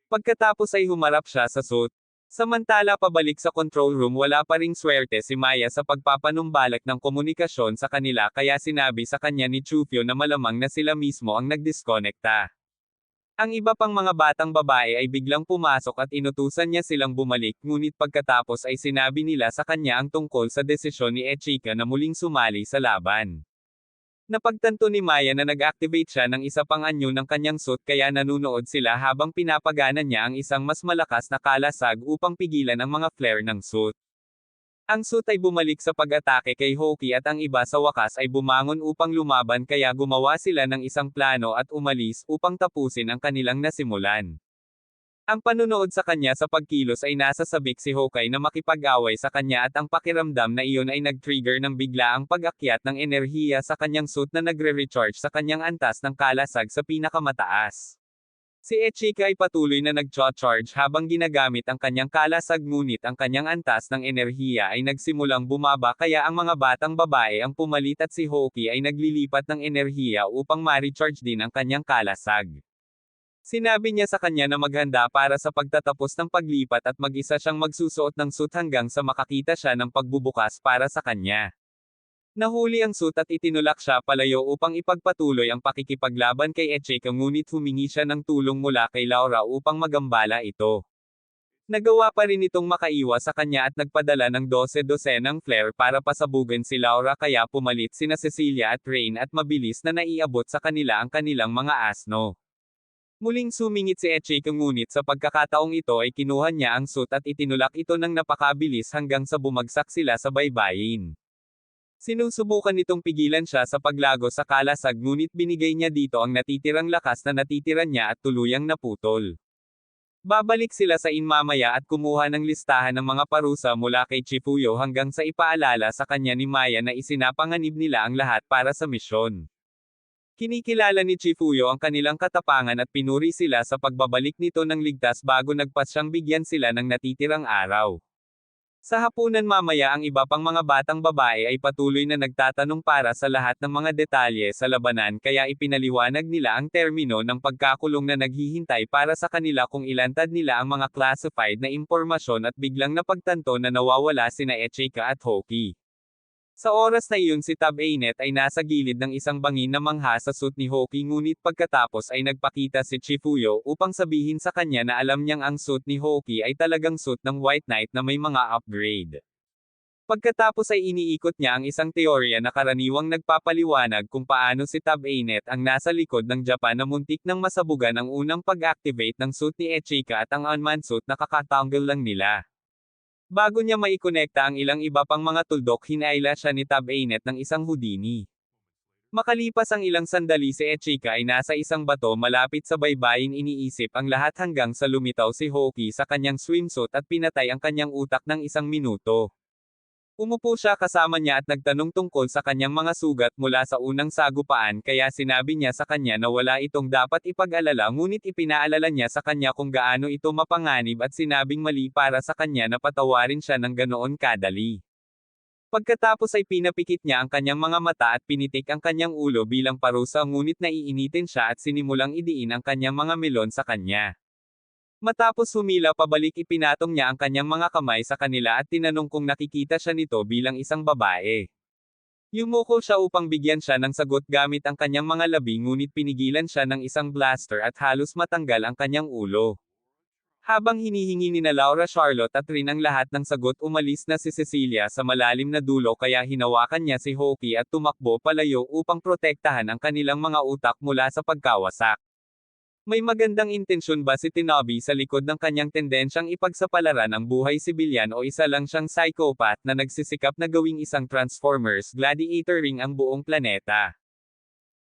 Speaker 1: Pagkatapos ay humarap siya sa suit. Samantala pabalik sa control room wala pa ring swerte si Maya sa pagpapanumbalak ng komunikasyon sa kanila kaya sinabi sa kanya ni Chufio na malamang na sila mismo ang nagdiskonekta. Ang iba pang mga batang babae ay biglang pumasok at inutusan niya silang bumalik ngunit pagkatapos ay sinabi nila sa kanya ang tungkol sa desisyon ni Echika na muling sumali sa laban. Napagtanto ni Maya na nag-activate siya ng isa pang anyo ng kanyang suit kaya nanunood sila habang pinapagana niya ang isang mas malakas na kalasag upang pigilan ang mga flare ng suit. Ang suit ay bumalik sa pag-atake kay Hoki at ang iba sa wakas ay bumangon upang lumaban kaya gumawa sila ng isang plano at umalis upang tapusin ang kanilang nasimulan. Ang panunood sa kanya sa pagkilos ay nasa sabik si Hokay na makipag-away sa kanya at ang pakiramdam na iyon ay nag-trigger ng biglaang pag-akyat ng enerhiya sa kanyang suit na nagre-recharge sa kanyang antas ng kalasag sa pinakamataas. Si Echika ay patuloy na nag-charge habang ginagamit ang kanyang kalasag ngunit ang kanyang antas ng enerhiya ay nagsimulang bumaba kaya ang mga batang babae ang pumalit at si Hoki ay naglilipat ng enerhiya upang ma-recharge din ang kanyang kalasag. Sinabi niya sa kanya na maghanda para sa pagtatapos ng paglipat at mag-isa siyang magsusuot ng suit hanggang sa makakita siya ng pagbubukas para sa kanya. Nahuli ang suit at itinulak siya palayo upang ipagpatuloy ang pakikipaglaban kay Echika ngunit humingi siya ng tulong mula kay Laura upang magambala ito. Nagawa pa rin itong makaiwas sa kanya at nagpadala ng 12-dosenang flare para pasabugan si Laura kaya pumalit sina Cecilia at Rain at mabilis na naiabot sa kanila ang kanilang mga asno. Muling sumingit si Echika ngunit sa pagkakataong ito ay kinuha niya ang suit at itinulak ito ng napakabilis hanggang sa bumagsak sila sa baybayin. Sinusubukan nitong pigilan siya sa paglago sa kalasag ngunit binigay niya dito ang natitirang lakas na natitira niya at tuluyang naputol. Babalik sila sa mamaya at kumuha ng listahan ng mga parusa mula kay Chifuyo hanggang sa ipaalala sa kanya ni Maya na isinapanganib nila ang lahat para sa misyon. Kinikilala ni Chifuyo ang kanilang katapangan at pinuri sila sa pagbabalik nito ng ligtas bago nagpasyang bigyan sila ng natitirang araw. Sa hapunan mamaya ang iba pang mga batang babae ay patuloy na nagtatanong para sa lahat ng mga detalye sa labanan kaya ipinaliwanag nila ang termino ng pagkakulong na naghihintay para sa kanila kung ilantad nila ang mga classified na impormasyon at biglang napagtanto na nawawala sina Echika at Hoki. Sa oras na iyon si Tab Ainet ay nasa gilid ng isang bangin na mangha sa suit ni Hoki ngunit pagkatapos ay nagpakita si Chifuyo upang sabihin sa kanya na alam niyang ang suit ni Hoki ay talagang suit ng White Knight na may mga upgrade. Pagkatapos ay iniikot niya ang isang teorya na karaniwang nagpapaliwanag kung paano si Tab Ainet ang nasa likod ng Japan na muntik nang masabugan ang unang pag-activate ng suit ni Echika at ang unmanned suit na kakatanggal lang nila. Bago niya maikonekta ang ilang iba pang mga tuldok hinaila siya ni Tab Ainet ng isang Houdini. Makalipas ang ilang sandali si Echika ay nasa isang bato malapit sa baybayin iniisip ang lahat hanggang sa lumitaw si Hoki sa kanyang swimsuit at pinatay ang kanyang utak ng 1 minuto. Umupo siya kasama niya at nagtanong tungkol sa kanyang mga sugat mula sa unang sagupaan kaya sinabi niya sa kanya na wala itong dapat ipag-alala ngunit ipinaalala niya sa kanya kung gaano ito mapanganib at sinabing mali para sa kanya na patawarin siya ng ganoon kadali. Pagkatapos ay pinapikit niya ang kanyang mga mata at pinitik ang kanyang ulo bilang parusa ngunit naiinitin siya at sinimulang idiin ang kanyang mga melon sa kanya. Matapos humila pabalik ipinatong niya ang kanyang mga kamay sa kanila at tinanong kung nakikita siya nito bilang isang babae. Yumuko siya upang bigyan siya ng sagot gamit ang kanyang mga labi ngunit pinigilan siya ng isang blaster at halos matanggal ang kanyang ulo. Habang hinihingi ni na Laura Charlotte at Rin ang lahat ng sagot umalis na si Cecilia sa malalim na dulo kaya hinawakan niya si Hoki at tumakbo palayo upang protektahan ang kanilang mga utak mula sa pagkawasak. May magandang intensyon ba si Tinobi sa likod ng kanyang tendensyang ipagsapalaran ang buhay sibilyan o isa lang siyang psychopath na nagsisikap na gawing isang Transformers Gladiator ring ang buong planeta?